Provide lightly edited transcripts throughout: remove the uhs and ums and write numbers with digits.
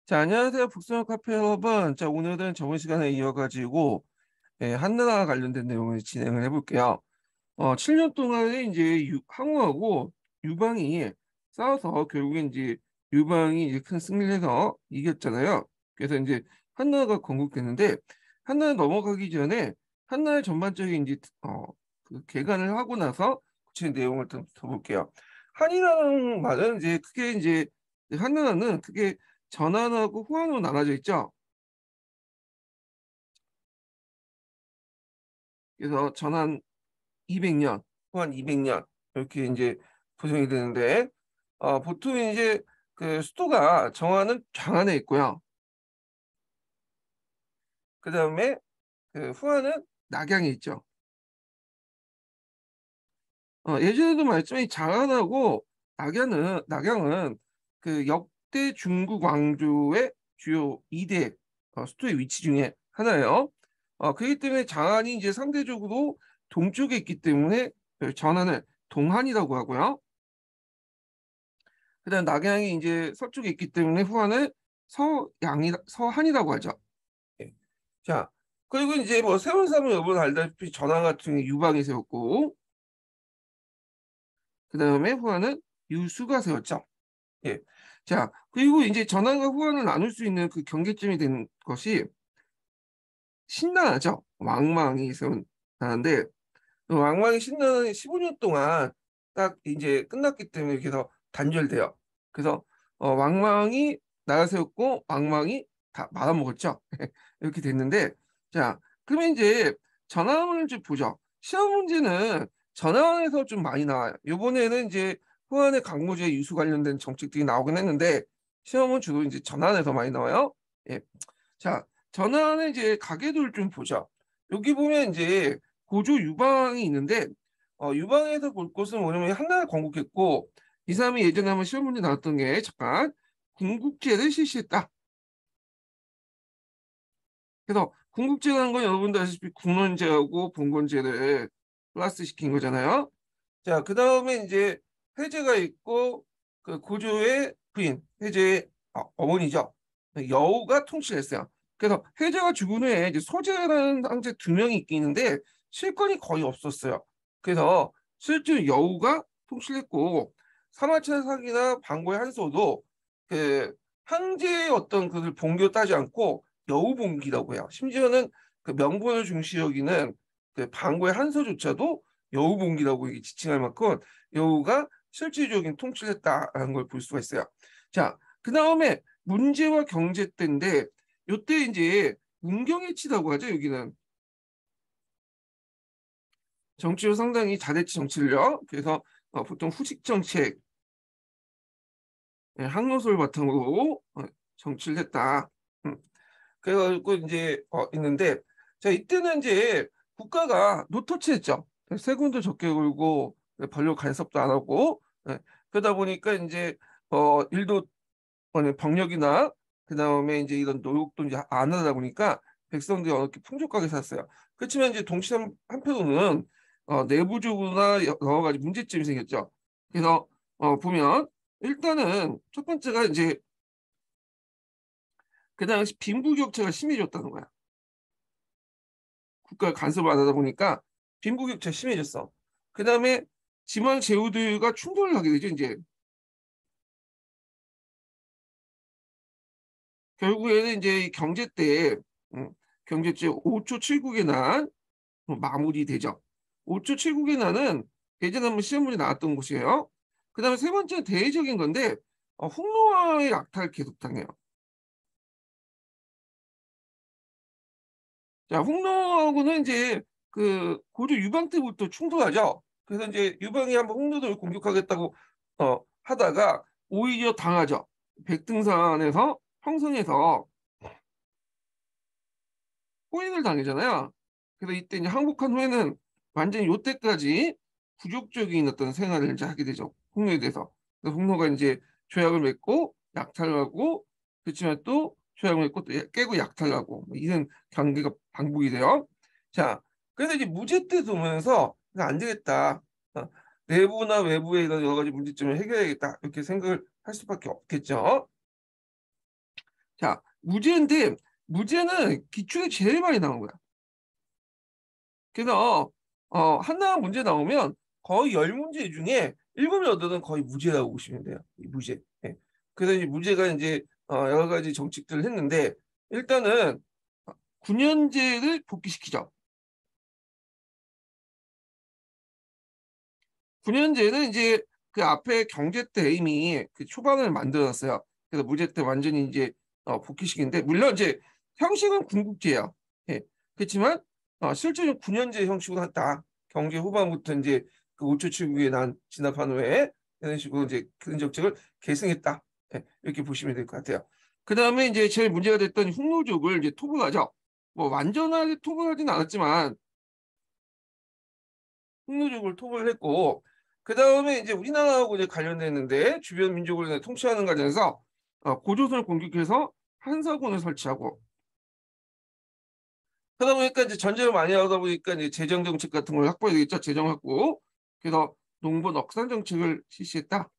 자, 안녕하세요. 북스형 카페 여러분. 자, 오늘은 저번 시간에 이어가지고 한나라와 관련된 내용을 진행을 해볼게요. 7년 동안에 이제 항우하고 유방이 싸워서 결국에 이제 유방이 이제 큰 승리를 해서 이겼잖아요. 그래서 이제 한나라가 건국됐는데 한나라 넘어가기 전에 한나라의 전반적인 이제 그 개간을 하고 나서 구체적인 내용을 좀 더 볼게요. 한이라는 말은 이제 크게 이제 한나라는 크게 전한하고 후한으로 나눠져 있죠. 그래서 전한 200년, 후한 200년 이렇게 이제 구성이 되는데 보통 이제 그 수도가 정한은 장안에 있고요. 그 다음에 그 후한은 낙양에 있죠. 예전에도 말했지만 이 장안하고 낙양은 그 역대 중국 왕조의 주요 2대 수도의 위치 중에 하나예요. 그렇기 때문에 장안이 이제 상대적으로 동쪽에 있기 때문에 그 전안을 동한이라고 하고요. 그다음 낙양이 이제 서쪽에 있기 때문에 후한을 서한이라고 하죠. 예. 자, 그리고 이제 뭐 세운 사람은 여러분 알다시피 전안 같은 경우 유방이 세웠고, 그다음에 후한은 유수가 세웠죠. 예. 자, 그리고 이제 전환과 후환을 나눌 수 있는 그 경계점이 된 것이 신라죠. 왕망이 세운 나라인데, 그 왕망이 신라는 15년 동안 딱 이제 끝났기 때문에 이렇게 해서 단절돼요. 그래서 왕망이 나라 세웠고 왕망이 다 말아먹었죠. 이렇게 됐는데, 자, 그러면 이제 전황을 좀 보죠. 시험 문제는 전황에서 좀 많이 나와요. 이번에는 이제 후한의 강무제 유수 관련된 정책들이 나오긴 했는데 시험은 주로 이제 전환에서 많이 나와요. 예. 자, 전환은 이제 가계도를 좀 보죠. 여기 보면 이제 고조 유방이 있는데 유방에서 볼 것은 뭐냐면 한나라 건국했고 이 사람이 예전에 한번 시험 문제 나왔던 게 잠깐 궁국제를 실시했다. 그래서 궁극제라는 건 여러분도 아시다시피 군원제하고 봉건제를 플러스 시킨 거잖아요. 자, 그 다음에 이제 해제가 있고 그 고조의 부인, 해제의 어머니죠. 여우가 통치했어요. 그래서 해제가 죽은 후에 이제 소제라는 황제 2명이 있긴 있는데 실권이 거의 없었어요. 그래서 실제 여우가 통치했고 사마차 사기나 방고의 한소도 그 황제의 어떤 그를 봉기하지 않고 여우봉기라고 해요. 심지어는 그 명분을 중시 여기는 그 방고의 한서조차도 여우봉기라고 이게 지칭할 만큼 여우가 실질적인 통치를 했다라는 걸 볼 수가 있어요. 자, 그 다음에 문제와 경제 때인데 요때 이제 문경일치라고 하죠. 여기는 정치로 상당히 잘했지 정치를요. 그래서 보통 후식 정책, 항로소를 바탕으로 정치를 했다. 음. 그래가지고 이제 있는데 자 이때는 이제 국가가 노토치했죠. 세금도 적게 걸고 권력 간섭도 안 하고 그러다 보니까 이제 일도 병력이나 그다음에 이제 이런 노역도 이제 안 하다 보니까 백성들이 이렇게 풍족하게 살았어요. 그렇지만 이제 동시에 한편으로는 내부적으로나 여러 가지 문제점이 생겼죠. 그래서 보면 일단은 첫 번째가 이제 그 당시 빈부격차가 심해졌다는 거야. 국가 간섭을 안 하다 보니까 빈부격차 심해졌어. 그 다음에 지방 제후들과 충돌을 하게 되죠. 이제 결국에는 이제 이 경제 때 경제 때 5초 7국의 난 마무리되죠. 5초 7국의 난은 예전에 한번 시험 문제 나왔던 곳이에요. 그 다음에 세 번째는 대외적인 건데 홍로화의 약탈 계속당해요. 자, 홍로하고는 이제 그 고조 유방 때부터 충돌하죠. 그래서 이제 유방이 한번 홍로를 공격하겠다고 하다가 오히려 당하죠. 백등산에서 형성해서 포위를 당하잖아요. 그래서 이때 이제 항복한 후에는 완전히 요때까지 부족적인 어떤 생활을 이제 하게 되죠. 홍로에 대해서. 그래서 홍로가 이제 조약을 맺고 약탈하고 그렇지만 또 조약을 맺고 또 깨고 약탈하고 뭐 이런 관계가 반복이 돼요. 자, 그래서 이제 무제 때 보면서 이거 안 되겠다. 어, 내부나 외부의 이런 여러 가지 문제점을 해결해야겠다. 이렇게 생각을 할 수밖에 없겠죠. 자, 무제인데 무제는 기출에 제일 많이 나온 거야. 그래서 하나 문제 나오면 거의 10문제 중에 7, 8은 거의 무제라고 보시면 돼요. 이 무제. 예. 그래서 이 무제가 이제 여러 가지 정책들을 했는데 일단은 9년제를 복귀시키죠. 9년제는 이제 그 앞에 경제 때 이미 그 초반을 만들었어요. 그래서 무제 때 완전히 이제 복귀시키는데 물론 이제 형식은 궁극제예요. 예. 그렇지만 실제로 9년제 형식으로 했다. 경제 후반부터 이제 그 5초 칠국에 난 진압한 후에 이런 식으로 이제 그런 정책을 계승했다. 예. 이렇게 보시면 될 것 같아요. 그 다음에 이제 제일 문제가 됐던 흉노족을 이제 토벌하죠. 뭐 완전하게 토벌하지는 않았지만 흉노족을 토벌을 했고 그 다음에 이제 우리나라하고 이제 관련됐는데 주변 민족을 통치하는 과정에서 고조선을 공격해서 한사군을 설치하고 그러다 보니까 이제 전쟁을 많이 하다 보니까 이제 재정 정책 같은 걸 확보해야 되겠죠. 재정 확보. 그래서 농번 억산 정책을 실시했다.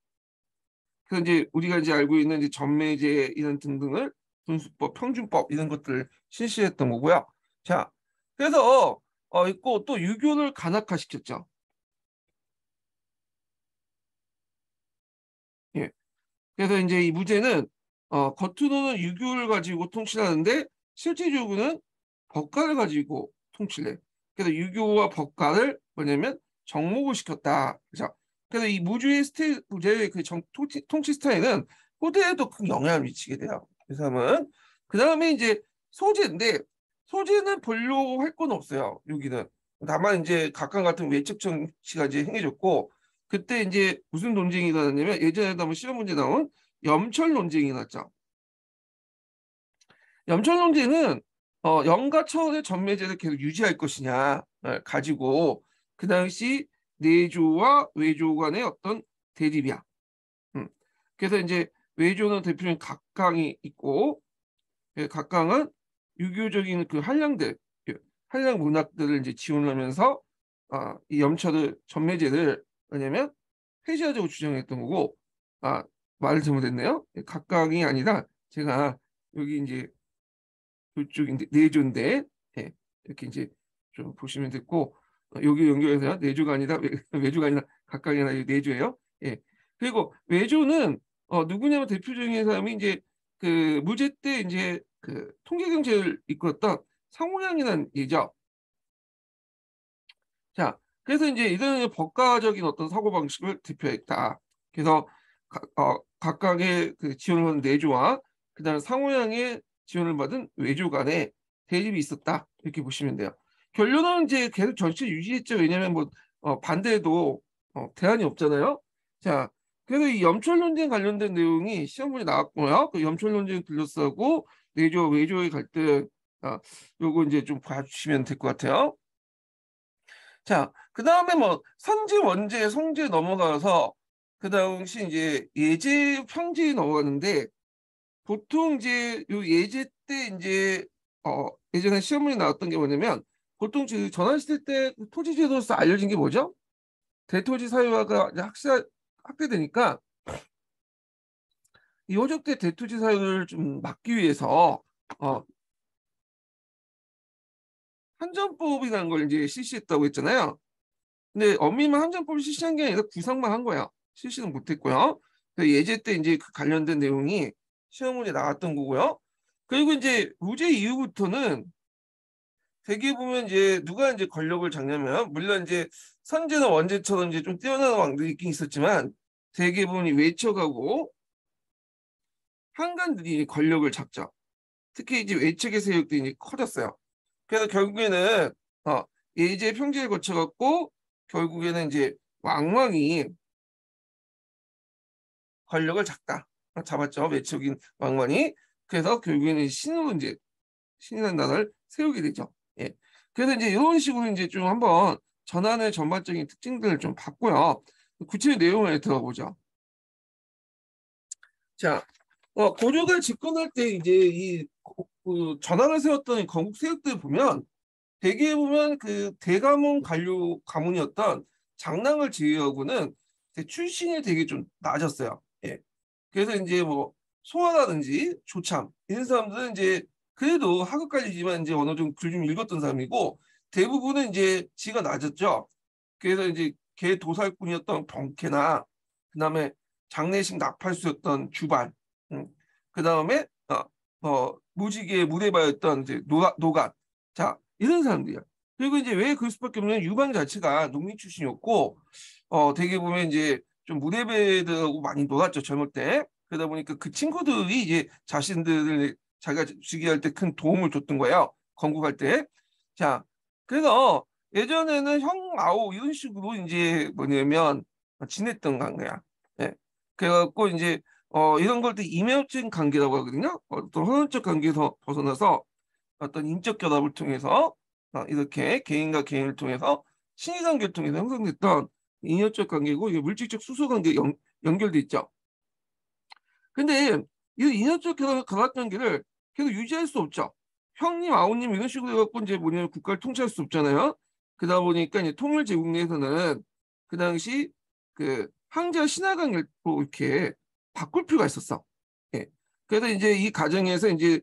그래서 이제 우리가 이제 알고 있는 이제 전매제 이런 등등을 군수법, 평준법 이런 것들을 실시했던 거고요. 자, 그래서 있고 또 유교를 간악화시켰죠. 예. 그래서 이제 이 무제는 겉으로는 유교를 가지고 통치하는데 실제적으로는 법가를 가지고 통치를 해. 그래서 유교와 법가를 뭐냐면 정목을 시켰다. 그래서 이 무제의 그 통치 스타일은 후대에도 큰 영향을 미치게 돼요. 그 사람은 그 다음에 이제 소재인데 소재는 별로 할 건 없어요. 여기는 다만 이제 각각 같은 외척 정치가 이제 행해졌고 그때 이제 무슨 논쟁이 나왔냐면 예전에도 한번 시험 문제 나온 염철 논쟁이 났죠. 염철 논쟁은 영가 천의 전매제를 계속 유지할 것이냐 가지고 그 당시 내조와 외조 간의 어떤 대립이야. 음. 그래서 이제 외조는 대표적인 각강이 있고 각강은 유교적인 그 한량들, 한량 문학들을 이제 지원하면서 이 염철의 전매제를 왜냐면 폐지하자고 주장했던 거고 말을 잘못했네요. 각각이 아니라 제가 여기 이제 그쪽인데 내조인데 예, 이렇게 이제 좀 보시면 됐고 여기 연결해서 내조가 아니라 외조가 아니라 각각이 아니라 내조예요. 예. 그리고 외조는 누구냐면 대표적인 사람이 이제 그 무제 때 이제 그 통계 경제를 이끌었던 상호양이라는 얘죠. 자, 그래서 이제 이런 법가적인 어떤 사고방식을 대표했다. 그래서 각각의 그 지원을 받은 내조와 그다음 상호양의 지원을 받은 외조 간에 대립이 있었다. 이렇게 보시면 돼요. 결론은 이제 계속 전체 유지했죠. 왜냐하면 뭐 반대해도 대안이 없잖아요. 자, 그래서 이 염철 논쟁 관련된 내용이 시험문제 나왔고요. 그 염철 논쟁 둘러싸고 내조 외조의 갈등 요거 이제 좀 봐주시면 될 것 같아요. 자, 그 다음에 뭐 선제, 원제, 성제 넘어가서 그 당시 이제 예제, 평제 넘어가는데 보통 이제 요 예제 때 이제 예전에 시험문이 나왔던 게 뭐냐면 보통 전환시대 때 토지제도로서 알려진 게 뭐죠? 대토지 사유화가 이제 확대되니까 이 호적 때 대토지 사유를 좀 막기 위해서 어, 한전법이라는 걸 이제 실시했다고 했잖아요. 근데 엄밀만 한정법을 실시한 게 아니라 구상만 한 거야. 실시는 못했고요. 예제 때 이제 그 관련된 내용이 시험 문제 나왔던 거고요. 그리고 이제 무제 이후부터는 대개 보면 이제 누가 이제 권력을 잡냐면 물론 이제 선제나 원제처럼 이제 좀 뛰어난 왕들이 있긴 있었지만 대개 보면 이 외척하고 한관들이 권력을 잡죠. 특히 이제 외척의 세력들이 이제 커졌어요. 그래서 결국에는 예제 평제를 거쳐갖고 결국에는 이제 왕왕이 권력을 잡았죠. 외척인 왕만이. 그래서 결국에는 신으로 이제 신이라는 나라를 세우게 되죠. 예. 그래서 이제 이런 식으로 이제 좀 한번 전환의 전반적인 특징들을 좀 봤고요. 구체적 내용을 들어보죠. 자, 고려가 집권할 때 이제 그 전환을 세웠던 이 건국 세력들 보면 대개 보면 그 대가문 관료 가문이었던 장랑을 제외하고는 출신이 되게 좀 낮았어요. 예. 그래서 이제 뭐 송화라든지 조참 이런 사람들은 이제 그래도 하급관리지만 이제 어느 정도 글 좀 읽었던 사람이고 대부분은 이제 지가 낮았죠. 그래서 이제 개 도살꾼이었던 병캐나 그다음에 장례식 나팔수였던 주반, 음, 그다음에 무지개 무대바였던 이제 노gat, 자 이런 사람들이야. 그리고 이제 왜 그럴 수밖에 없냐면 유방 자체가 농민 출신이었고 되게 보면 이제 좀 무대배들하고 많이 놀았죠 젊을 때. 그러다 보니까 그 친구들이 이제 자신들을 자기가 즉위할 때 큰 도움을 줬던 거예요. 건국할 때. 자, 그래서 예전에는 형, 아오 이런 식으로 이제 뭐냐면 지냈던 관계야. 예. 그래갖고 이제 이런 걸 또 이면적 관계라고 하거든요. 어떤 혼연적 관계에서 벗어나서 어떤 인적 결합을 통해서 이렇게 개인과 개인을 통해서 신의 관계를 통해서 형성됐던 인연적 관계고 이게 물질적 수소 관계 연결돼 있죠. 근데 이 인연적 결합 관계를 계속 유지할 수 없죠. 형님, 아우님 이런 식으로 해갖고 이제 뭐냐면 국가를 통치할 수 없잖아요. 그러다 보니까 이제 통일 제국 내에서는 그 당시 그 황제와 신하 관계를 또 이렇게 바꿀 필요가 있었어. 예. 그래서 이제 이 과정에서 이제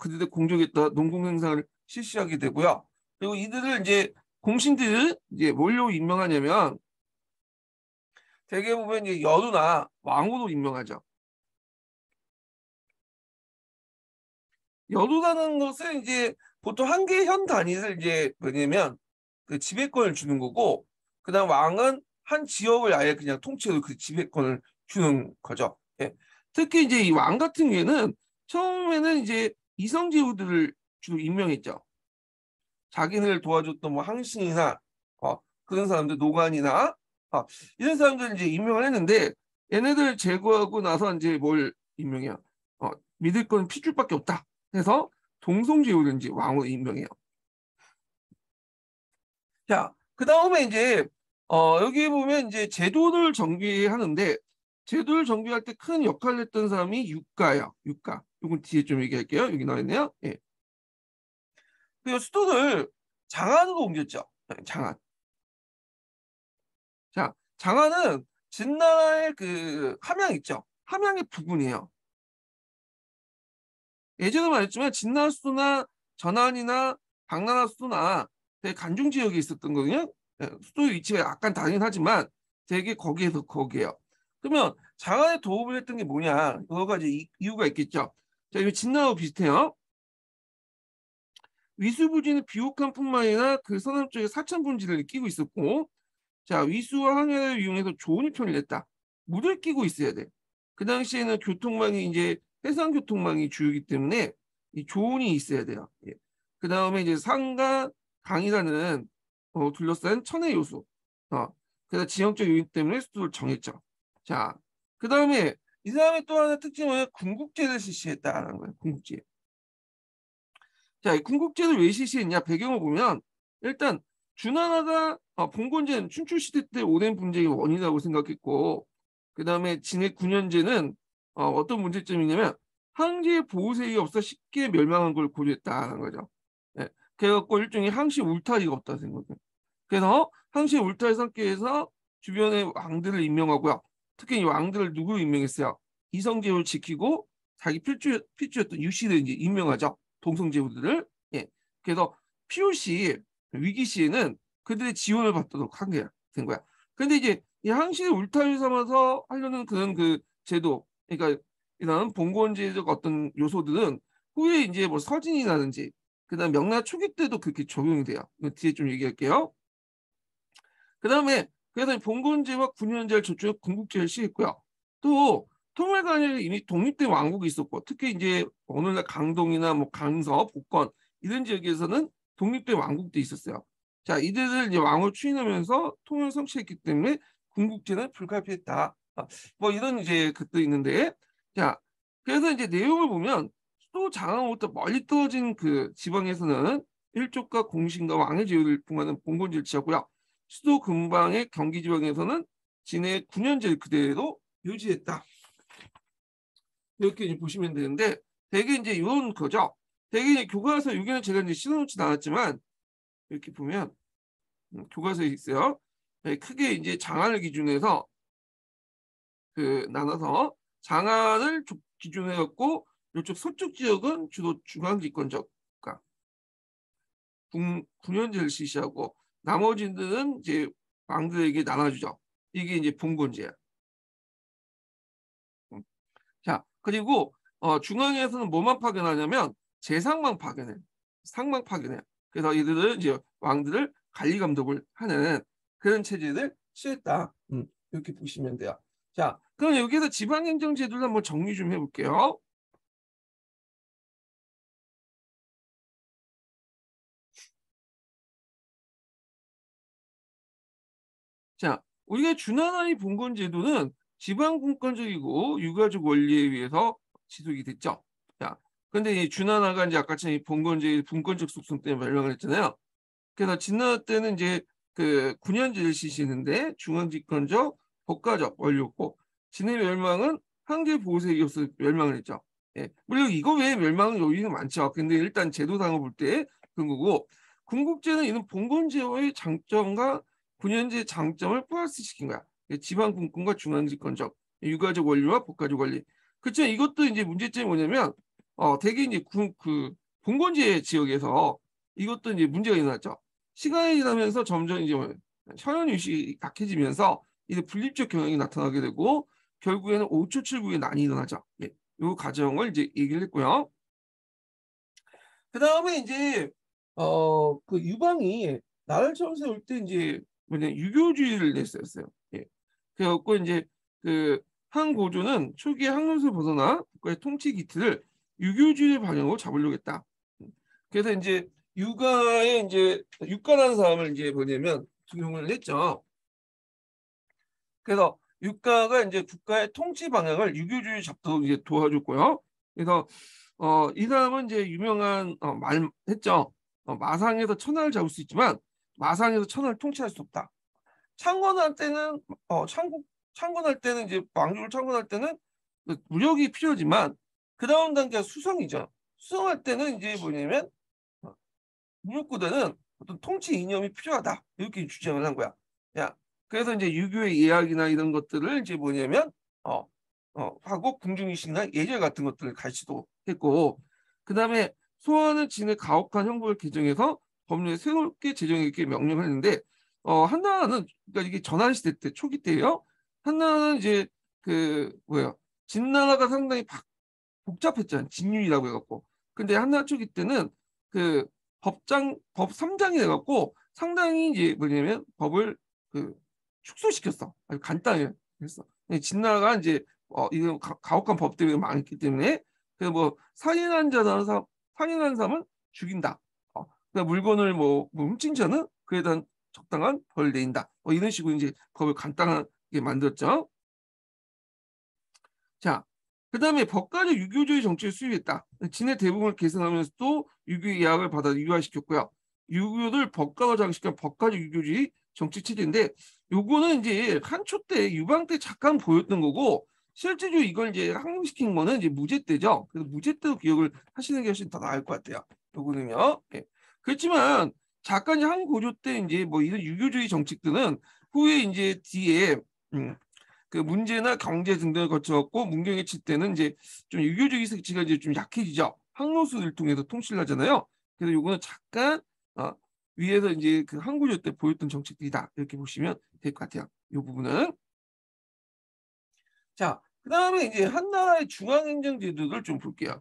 그들의 공적했던 농공 행사를 실시하게 되고요. 그리고 이들을 이제 공신들을 이제 뭘로 임명하냐면 대개 보면 이제 여루나 왕으로 임명하죠. 여루라는 것은 이제 보통 한 개 현 단위를 이제 뭐냐면 그 지배권을 주는 거고, 그다음 왕은 한 지역을 아예 그냥 통째로 그 지배권을 주는 거죠. 예. 특히 이제 이 왕 같은 경우에는 처음에는 이제 이성제후들을 주로 임명했죠. 자기를 도와줬던 뭐 항신이나 그런 사람들 노관이나 어, 이런 사람들 이제 임명을 했는데 얘네들 제거하고 나서 이제 뭘 임명해요? 믿을 건 핏줄밖에 없다. 해서 동성제후를 이제 왕으로 임명해요. 자, 그 다음에 이제 여기 보면 이제 제도를 정비하는데 제도를 정비할 때 큰 역할을 했던 사람이 육가예요. 육가. 이건 뒤에 좀 얘기할게요. 여기 나와 있네요. 예. 그리고 수도를 장안으로 옮겼죠. 장안. 자, 장안은 진나라의 그 함양 있죠. 함양의 부근이에요. 예전에 말했지만 진나라 수도나 전안이나 당나라 수도나 되게 간중 지역에 있었던 거거든요. 예, 수도의 위치가 약간 다르긴 하지만 되게 거기에서 거기에요. 그러면 장안에 도움을 했던 게 뭐냐? 여러 가지 이유가 있겠죠. 자, 이거 진나라와 비슷해요. 위수부지는 비옥한 뿐만 아니라 그 서남 쪽에 사천 분지를 끼고 있었고, 자, 위수와 항해를 이용해서 좋은 편을 냈다. 물을 끼고 있어야 돼. 그 당시에는 교통망이 이제 해상교통망이 주요이기 때문에 이 조온이 있어야 돼요. 예. 그 다음에 이제 산과 강이라는 둘러싼 천혜 요소. 그래서 지형적 요인 때문에 수도를 정했죠. 자, 그 다음에 이 사람의 또 하나 특징은 군국제를 실시했다는 거예요. 군국제. 자, 이 군국제를 왜 실시했냐 배경을 보면 일단 주나라가 봉건제는 춘추 시대 때 오랜 분쟁의 원인이라고 생각했고, 그 다음에 진해 9년제는 어떤 문제점이냐면 항제의 보호색이 없어 쉽게 멸망한 걸 고려했다는 거죠. 예. 그래갖고 일종의 항시 울타리가 없다 생각해요. 그래서 항시 울타리 상태에서 주변의 왕들을 임명하고요. 특히 이 왕들을 누구로 임명했어요? 이성제를 지키고 자기 필주였던 유씨를 이제 임명하죠. 동성제후들을. 예. 그래서 필요시 위기 시에는 그들의 지원을 받도록 한 게 된 거야. 근데 이제 이 항시를 울타리 삼아서 하려는 그런 그 제도, 그러니까 이런 봉건제적 어떤 요소들은 후에 이제 뭐 서진이라든지 그다음 명나 초기 때도 그렇게 적용이 돼요. 이거 뒤에 좀 얘기할게요. 그다음에 그래서 봉건제와 군현제를 저쪽 군국제를 시했고요. 또 통일간에 이미 독립된 왕국이 있었고, 특히 이제 오늘날 강동이나 뭐 강서, 복건 이런 지역에서는 독립된 왕국도 있었어요. 자, 이들을 이제 왕을 추인하면서 통일 성취했기 때문에 군국제는 불가피했다. 뭐 이런 이제 것도 있는데, 자, 그래서 이제 내용을 보면 수도 장항으로부터 멀리 떨어진 그 지방에서는 일족과 공신과 왕의 제후를 봉하는 봉건제를 취하고요. 수도 근방의 경기 지방에서는 진해 9년제를 그대로 유지했다. 이렇게 이제 보시면 되는데 대개 이제 이런 거죠. 대개 이제 교과서 여기는 제가 이제 실어놓지 않았지만 이렇게 보면 교과서에 있어요. 크게 이제 장안을 기준해서 그 나눠서 장안을 기준으로 해갖고 이쪽 서쪽 지역은 주로 중앙집권적 그러니까 군현제를 실시하고 나머지들은 이제 왕들에게 나눠주죠. 이게 이제 봉건제야. 자, 그리고 중앙에서는 뭐만 파견하냐면 재상만 파견해. 상만 파견해. 그래서 이들은 이제 왕들을 관리 감독을 하는 그런 체제를 취했다. 이렇게 보시면 돼요. 자, 그럼 여기서 지방행정 제도를 한번 정리 좀 해볼게요. 자, 우리가 준하나의 봉건 제도는 지방 분권적이고 유가족 원리에 의해서 지속이 됐죠. 자, 근데 이 준하나가 이제 아까처럼 이 봉건제의 분권적 속성 때문에 멸망을 했잖아요. 그래서 진나라 때는 이제 그 군현제를 실시했는데 중앙집권적 법가적 원리였고 진의 멸망은 황제 보호세에 이어서 멸망을 했죠. 예, 물론 이거 외에 멸망은 요인은 많죠. 근데 일단 제도상을 볼 때 그런 거고 군국제는 이는 봉건제의 장점과 군현제의 장점을 플러스시킨 거야. 지방 분권과 중앙집권적 유가족 원리와 법가적 원리. 그렇죠. 이것도 이제 문제점이 뭐냐면 대개 이제 그 봉건제 지역에서 이것도 이제 문제가 일어났죠. 시간이 지나면서 점점 이제 혈연 유식이 약해지면서 이제 분립적 경향이 나타나게 되고 결국에는 5초7국의 난이 일어나죠. 예, 이 과정을 이제 얘기를 했고요. 그 다음에 이제 그 유방이 나를 처음 세울 때 이제 뭐냐 유교주의를 냈었어요. 예, 그래갖고 이제 그 한 고조는 초기에 학문에서 벗어나 국가의 통치 기틀을 유교주의 방향으로 잡으려고 했다. 그래서 이제 유가의 이제 유가라는 사람을 이제 뭐냐면 등용을 했죠. 그래서 유가가 이제 국가의 통치 방향을 유교주의 잡도록 이제 도와줬고요. 그래서 이 사람은 이제 유명한 말 했죠. 마상에서 천하를 잡을 수 있지만 마상에서 천하를 통치할 수 없다. 창건할 때는 창건할 때는 이제 왕조를 창건할 때는 그 무력이 필요하지만 그 다음 단계가 수성이죠. 수성할 때는 이제 뭐냐면 무력보다는 어떤 통치 이념이 필요하다 이렇게 주장을 한 거야. 야, 그래서 이제 유교의 예학이나 이런 것들을 이제 뭐냐면 하고 궁중의식이나 예절 같은 것들을 가르치도 했고, 그 다음에 소환은 진의 가혹한 형벌을 개정해서 법률에 새롭게 제정하게 명령을 했는데, 한나라는 그러니까 이게 전환시대 때 초기 때예요. 한나라는 이제 그 뭐야 진나라가 상당히 복잡했잖아요. 진율이라고 해갖고. 근데 한나라 초기 때는 그 법 3장이 돼갖고 상당히 이제 뭐냐면 법을 그 축소시켰어. 아주 간단하게 했어. 진나라가 이제 이런 가혹한 법 때문에 많기 때문에 그래서 뭐 살인한 사람은 죽인다. 그러니까 물건을 뭐 훔친 자는 그에 대한 적당한 벌을 내린다. 이런 식으로 이제 법을 간단하게 만들었죠. 자, 그 다음에 법가적 유교주의 정치를 수립했다. 진의 대부분을 계승하면서도 유교의 예학을 받아 유화시켰고요. 유교를 법가로 장식한 법가적 유교주의 정치 체제인데 요거는 이제 한초 때 유방 때 잠깐 보였던 거고 실제로 이걸 이제 확립시킨 거는 이제 무제 때죠. 그래서 무제 때로 기억을 하시는 게 훨씬 더 나을 것 같아요. 요거는요. 예. 그렇지만 잠깐 한 고조 때 이제 뭐 이런 유교주의 정책들은 후에 이제 뒤에 그 문제나 경제 등등을 거쳐갖고 문경에 칠 때는 이제 좀 유교주의 색채가 이제 좀 약해지죠. 항로수를 통해서 통치를 하잖아요. 그래서 요거는 잠깐 위에서 이제 그 한구조 때 보였던 정책들이다 이렇게 보시면 될 것 같아요. 이 부분은 자, 그 다음에 이제 한나라의 중앙행정제도를 좀 볼게요.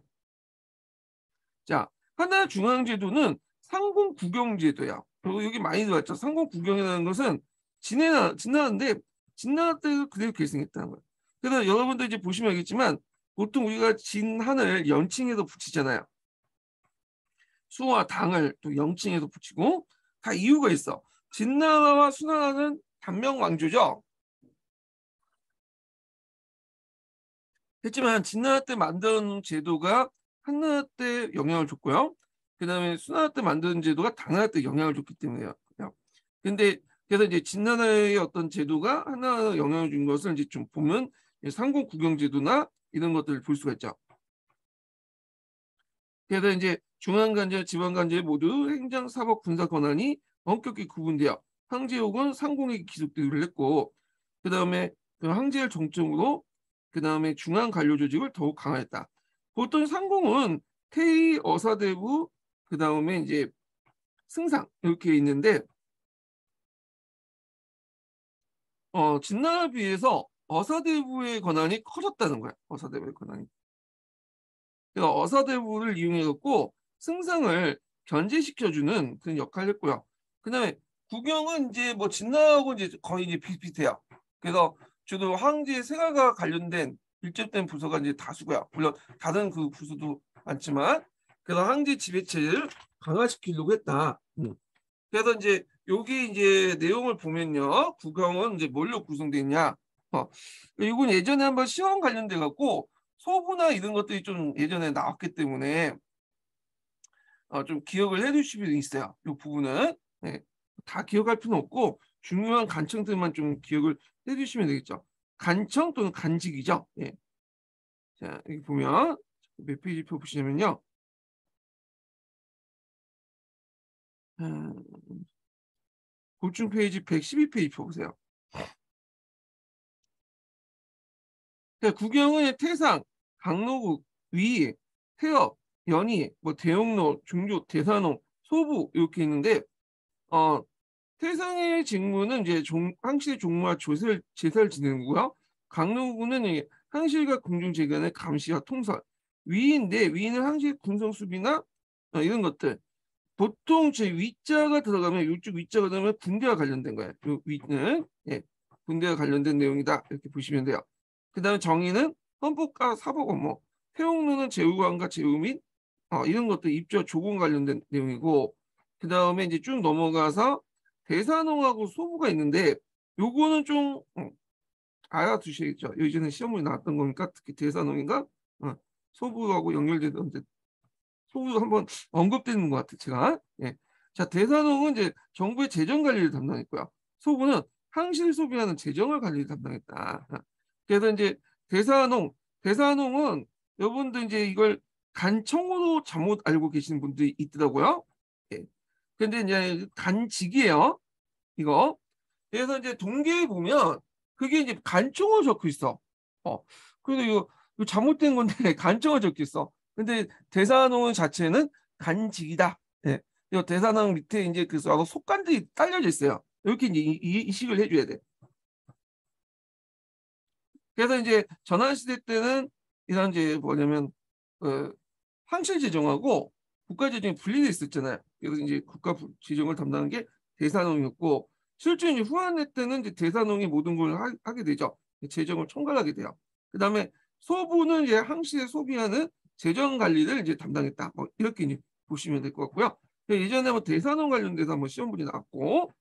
자, 한나라 중앙제도는 상공구경제도야. 그리고 여기 많이 들어왔죠. 상공구경이라는 것은 진나라인데 진나라 때 그대로 계승했다는 거예요. 그래서 여러분들 이제 보시면 알겠지만 보통 우리가 진한을 연칭해서 붙이잖아요. 수와 당을 또 영칭해서 붙이고 다 이유가 있어. 진나라와 수나라는 단명 왕조죠. 했지만 진나라 때 만든 제도가 한나라 때 영향을 줬고요. 그다음에 수나라 때 만든 제도가 당나라 때 영향을 줬기 때문에요. 근데 그래서 이제 진나라의 어떤 제도가 한나라에 영향을 준 것을 이제 좀 보면 상공구경제도나 이런 것들을 볼 수가 있죠. 그래서 이제 중앙관제, 지방관제 모두 행정, 사법, 군사 권한이 엄격히 구분되어 황제옥은 상공에게 기속되기를 했고, 그 다음에 그 황제를 정점으로 그 다음에 중앙 관료 조직을 더욱 강화했다. 보통 상공은 태의, 어사대부, 그 다음에 이제 승상 이렇게 있는데 진나라에 비해서 어사대부의 권한이 커졌다는 거야. 어사대부의 권한이. 그래서 어사대부를 이용해갖고 승상을 견제시켜주는 그런 역할을 했고요. 그다음에 국영은 이제 뭐 진나라하고 이제 거의 이제 비슷비슷해요. 그래서 주로 황제의 생활과 관련된 밀접된 부서가 이제 다수고요. 물론 다른 그 부서도 많지만 그래서 황제 지배체를 강화시키려고 했다. 그래서 이제 여기 이제 내용을 보면요, 국영은 이제 뭘로 구성되어 있냐? 이건 예전에 한번 시험 관련돼 갖고 소부나 이런 것들이 좀 예전에 나왔기 때문에 좀 기억을 해두실 수 있어요. 이 부분은 네, 다 기억할 필요는 없고 중요한 간청들만 좀 기억을 해두시면 되겠죠. 간청 또는 간직이죠. 예. 자, 여기 보면 몇 페이지표 보시냐면요. 고충 페이지 112페이지 보세요. 국영의 태상, 강로국, 위, 태업, 연희, 뭐 대용로, 중조, 대산호, 소부 이렇게 있는데 태상의 직무는 이제 황실의 종무와 제사를 지내는 거고요. 강로국은 황실과 궁중재관의 감시와 통솔. 위인데 위인은 황실 군성 수비나 이런 것들. 보통 제 위자가 들어가면 이쪽 위자가 들어가면 군대와 관련된 거예요. 이 위는 군대와 관련된 내용이다 이렇게 보시면 돼요. 그다음에 정의는 헌법과 사법 업무, 회용로는 제후관과 제후 및 이런 것도 입주와 조공 관련된 내용이고 그다음에 이제 쭉 넘어가서 대산홍하고 소부가 있는데 요거는 좀 알아두셔야겠죠. 예전에 시험에 나왔던 거니까 특히 대산홍인가 소부하고 연결되던데 소부 한번 언급되는 것 같아요. 제가 자 대산홍은 이제 정부의 재정 관리를 담당했고요. 소부는 항실 소비하는 재정을 관리를 담당했다. 그래서 이제 대산홍은 여러분들 이제 이걸 간청으로 잘못 알고 계시는 분들이 있더라고요. 예. 근데 이제 간직이에요. 이거. 그래서 이제 동계에 보면 그게 이제 간청으로 적혀 있어. 어. 그래서 이거 잘못된 건데 간청으로 적혀 있어. 근데 대산홍 자체는 간직이다. 예. 이 대산홍 밑에 이제 그 속간들이 딸려져 있어요. 이렇게 이제 이식을 해줘야 돼. 그래서 이제 전환시대 때는 이런 이제 뭐냐면 황실 재정하고 국가 재정이 분리돼 있었잖아요. 그래서 이제 국가 재정을 담당하는 게 대산홍이었고 실제 이제 후한회 때는 이제 대산홍이 모든 걸 하게 되죠. 재정을 총괄하게 돼요. 그다음에 소부는 이제 황실에 소비하는 재정 관리를 이제 담당했다. 뭐 이렇게 이제 보시면 될 것 같고요. 예전에 뭐 대산홍 관련돼서 한번 시험문이 나왔고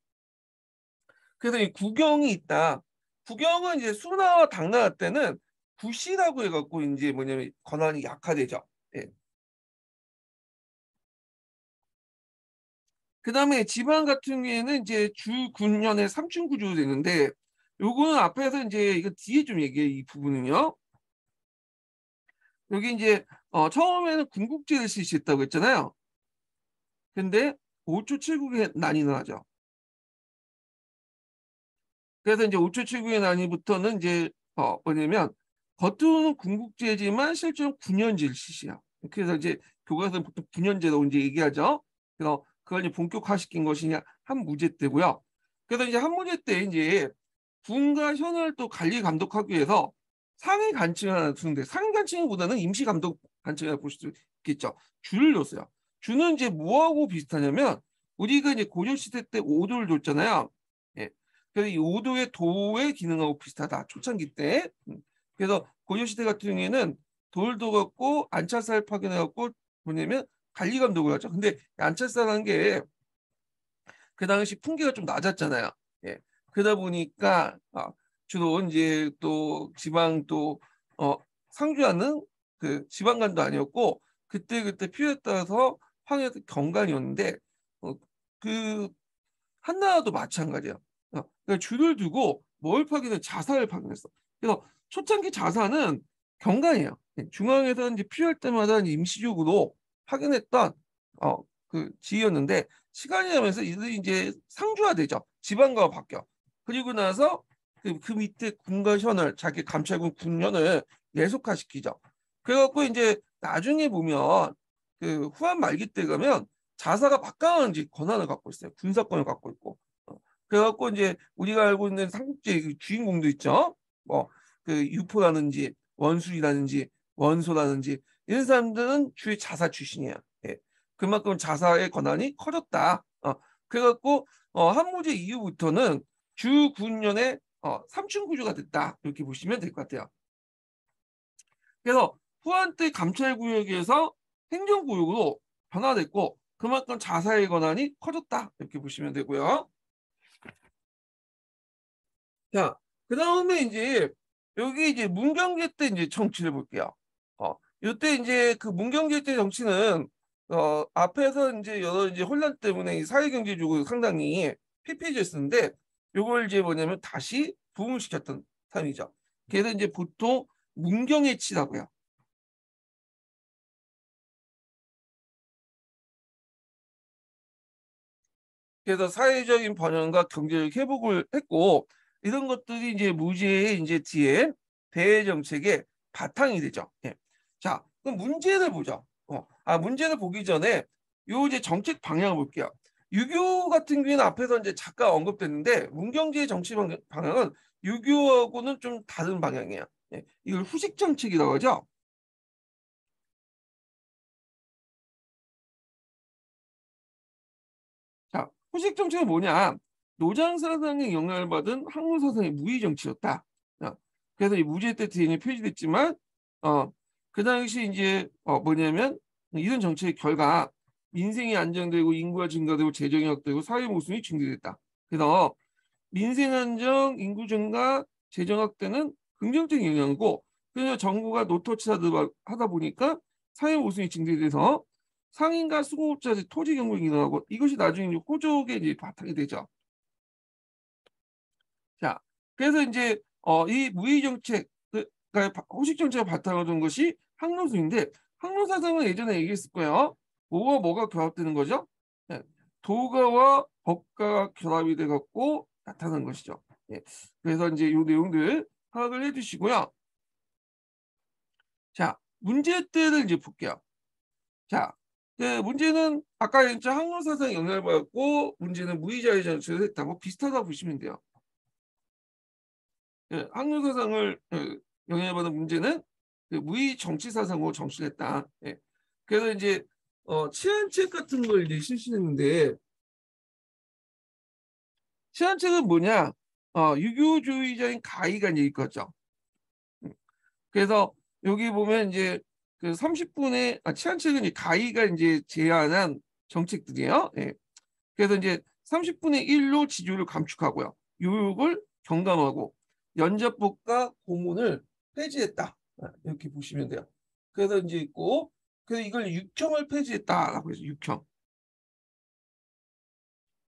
그래서 이 국영이 있다. 국영은 이제 수나와 당나라 때는 구시라고 해갖고 이제 뭐냐면 권한이 약화되죠. 예. 그다음에 지방 같은 경우에는 이제 주군연의 삼층 구조로 되는데 요거는 앞에서 이제 이거 뒤에 좀 얘기해 이 부분은요. 여기 이제 처음에는 군국제를 실시했다고 했잖아요. 근데 5초 7국의 난이 나죠. 그래서 이제 5초 7국의 난이부터는 이제 뭐냐면 겉으로는 군국제지만 실제로 군연제를 실시해요. 그래서 이제 교과서는 보통 군연제라고 이제 얘기하죠. 그래서 그걸 이제 본격화시킨 것이냐 한무제 때고요. 그래서 이제 한무제 때 이제 군과 현을 또 관리 감독하기 위해서 상위 간증을 하나 두는데 상위 간증보다는 임시 감독 간증을 볼 수 있겠죠. 주를 뒀어요. 주는 이제 뭐하고 비슷하냐면 우리가 이제 고려 시대 때 오도를 뒀잖아요. 예. 그래서 이 오도의 도의 기능하고 비슷하다. 초창기 때. 그래서 고려 시대 같은 경우에는 돌도 갖고 안찰사를 파견해갖고 뭐냐면 관리 감독을 하죠. 근데 안찰사라는 게 그 당시 풍계가 좀 낮았잖아요. 예. 그러다 보니까 주로 이제 또 지방 또 상주하는 그 지방관도 아니었고 그때 필요에 따라서 황해도 경관이었는데 그 한나라도 마찬가지예요. 그러니까 줄을 두고 뭘 파견해 자사를 파견했어. 그래서 초창기 자사는 경관이에요. 중앙에서 이제 필요할 때마다 임시적으로 파견했던 그 지휘였는데 시간이 지나면서 이들이 이제 상주화되죠. 지방과가 바뀌어. 그리고 나서 그 밑에 군과 현을 자기 감찰군 군현을 예속화시키죠. 그래갖고 이제 나중에 보면 그 후한 말기 때 가면 자사가 막강한 권한을 갖고 있어요. 군사권을 갖고 있고. 그래갖고 이제 우리가 알고 있는 삼국지의 그 주인공도 있죠. 뭐 그 유포라든지 원술이라든지 원소라든지 이런 사람들은 주의 자사 출신이에요. 예. 그만큼 자사의 권한이 커졌다. 그래갖고 한무제 이후부터는 주군련의 삼층 구조가 됐다. 이렇게 보시면 될 것 같아요. 그래서 후한 때 감찰구역에서 행정구역으로 변화됐고 그만큼 자사의 권한이 커졌다. 이렇게 보시면 되고요. 자, 그 다음에 이제 여기 이제 문경제 때 이제 정치를 볼게요. 이때 이제 그 문경제 때 정치는 앞에서 이제 여러 이제 혼란 때문에 이 사회경제적으로 상당히 피폐해졌었는데 요걸 이제 뭐냐면 다시 부흥을 시켰던 사람이죠. 그래서 이제 보통 문경예치라고요. 그래서 사회적인 번영과 경제적 회복을 했고 이런 것들이 이제 무제의 이제 뒤에 대외 정책의 바탕이 되죠. 예. 자, 그럼 문제를 보죠. 문제를 보기 전에 요 이제 정책 방향을 볼게요. 유교 같은 경우에는 앞에서 이제 잠깐 언급됐는데 문경제의 정치 방향은 유교하고는 좀 다른 방향이에요. 예. 이걸 후식 정책이라고 하죠. 자, 후식 정책은 뭐냐? 노장 사상의 영향을 받은 학문 사상의 무의 정치였다. 그래서 이 무제 때 뒤에 표시됐지만, 그 당시 이제 뭐냐면 이런 정책의 결과 민생이 안정되고 인구가 증가되고 재정이 확대되고 사회 모순이 증대됐다. 그래서 민생 안정, 인구 증가, 재정 확대는 긍정적인 영향이고, 그래서 정부가 노토치 하다 보니까 사회 모순이 증대돼서 상인과 수공업자의 토지 경쟁이 일어나고 이것이 나중에 이제 호족의 이제 바탕이 되죠. 자, 그래서 이제 이 무의 정책, 그러니까 호식 정책을 바탕으로 둔 것이 항로수인데 항로사상은 예전에 얘기했을 거예요. 뭐가 결합되는 거죠? 네, 도가와 법가가 결합이 돼 갖고 나타나는 것이죠. 예, 그래서 이제 이 내용들 파악을 해주시고요. 자, 문제들을 이제 볼게요. 자, 문제는 아까 이제 항로사상 영향을 받고 문제는 무의자의 정치를 했다고 비슷하다고 보시면 돼요. 항로사상을 영향을 받은 문제는 그 무의 정치 사상으로 정치를 했다. 예. 그래서 이제 치안책 같은 걸 이제 실시했는데 치안책은 뭐냐? 유교주의자인 가이가 이제 이끌었죠. 그래서 여기 보면 이제 그 30분의 치안책은 이제 가이가 이제 제안한 정책들이에요. 예. 그래서 이제 30분의 1로 지조를 감축하고요. 교육을 경감하고 연접복과 고문을 폐지했다. 이렇게 보시면 돼요. 그래서 이제 있고 그래서 이걸 육형을 폐지했다라고 해서 육형.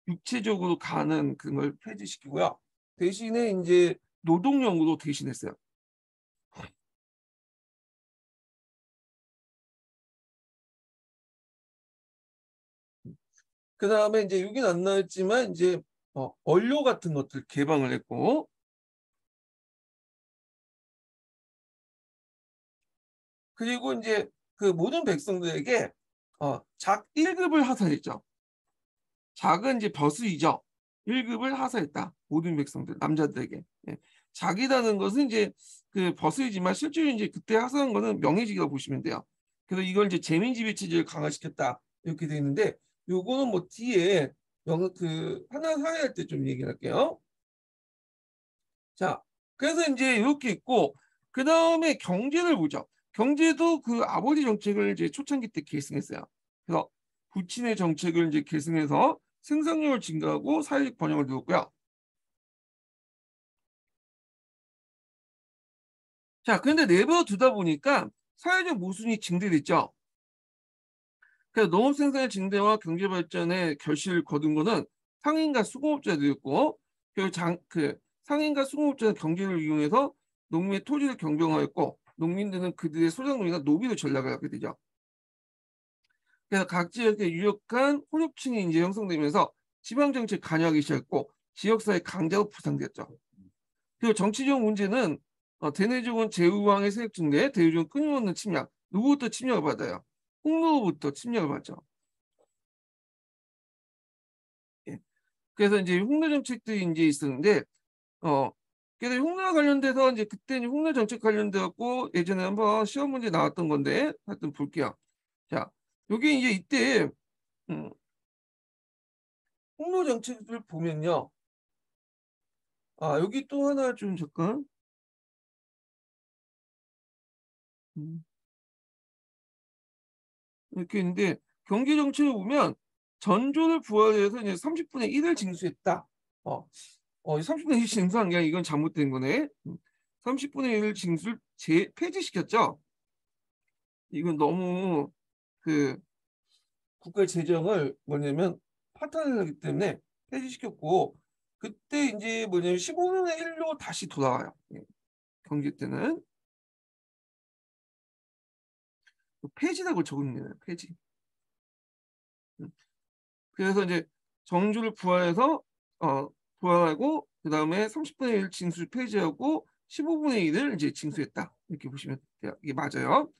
육체적으로 가는 그걸 폐지시키고요. 대신에 이제 노동력으로 대신했어요. 그 다음에 이제 여기는 안 나왔지만 이제 언료 같은 것들 개방을 했고 그리고 이제 그 모든 백성들에게 작 1급을 하사했죠. 작은 이제 벼슬이죠. 1급을 하사했다. 모든 백성들, 남자들에게. 예. 작이라는 것은 이제 그 벼슬이지만 실제로 이제 그때 하사한 거는 명예직이라고 보시면 돼요. 그래서 이걸 이제 재민지배 체제를 강화시켰다. 이렇게 돼 있는데 요거는 뭐 뒤에 그 하나 사회할 때 좀 얘기할게요. 자, 그래서 이제 이렇게 있고 그 다음에 경제를 보죠. 경제도 그 아버지 정책을 이제 초창기 때 계승했어요. 그래서 부친의 정책을 이제 계승해서 생산력을 증가하고 사회적 번영을 누렸고요. 자, 그런데 내버려 두다 보니까 사회적 모순이 증대됐죠. 그래서 농업 생산의 증대와 경제 발전에 결실을 거둔 거는 상인과 수공업자들이었고, 그 상인과 수공업자는 경제를 이용해서 농민의 토지를 경영하였고, 농민들은 그들의 소작농이나 노비로 전락을 하게 되죠. 그래서 각 지역에 유력한 혼육층이 이제 형성되면서 지방 정책 관여하기 시작했고, 지역사회 강자로 부상되었죠. 그리고 정치적 문제는 대내적인 제후왕의 세력 증대, 대외적인 끊임없는 침략. 누구부터 침략을 받아요? 홍로부터 침략을 받죠. 예. 그래서 이제 홍로 정책들이 이제 있었는데, 어, 그래서 홍로와 관련돼서 이제 그때는 홍로 정책 관련되었고 예전에 한번 시험 문제 나왔던 건데 하여튼 볼게요. 자, 여기 이제 이때 음, 홍로 정책을 보면요. 아, 여기 또 하나 좀 잠깐. 음, 이렇게 있는데 경제 정책을 보면 전조를 부활해서 이제 30분의 1을 징수했다. 어, 30분의 1 징수한 게 아니라 이건 잘못된 거네. 30분의 1 징수를 폐지시켰죠. 이건 너무 그 국가의 재정을 뭐냐면 파탄을 하기 때문에 폐지시켰고 그때 이제 뭐냐면 15분의 1로 다시 돌아와요. 예, 경제 때는 폐지라고 적었네요. 폐지. 음. 그래서 이제 정주를 부활해서 부활하고 그다음에 30분의 1 징수를 폐지하고 15분의 1을 이제 징수했다. 이렇게 보시면 돼요. 이게 맞아요.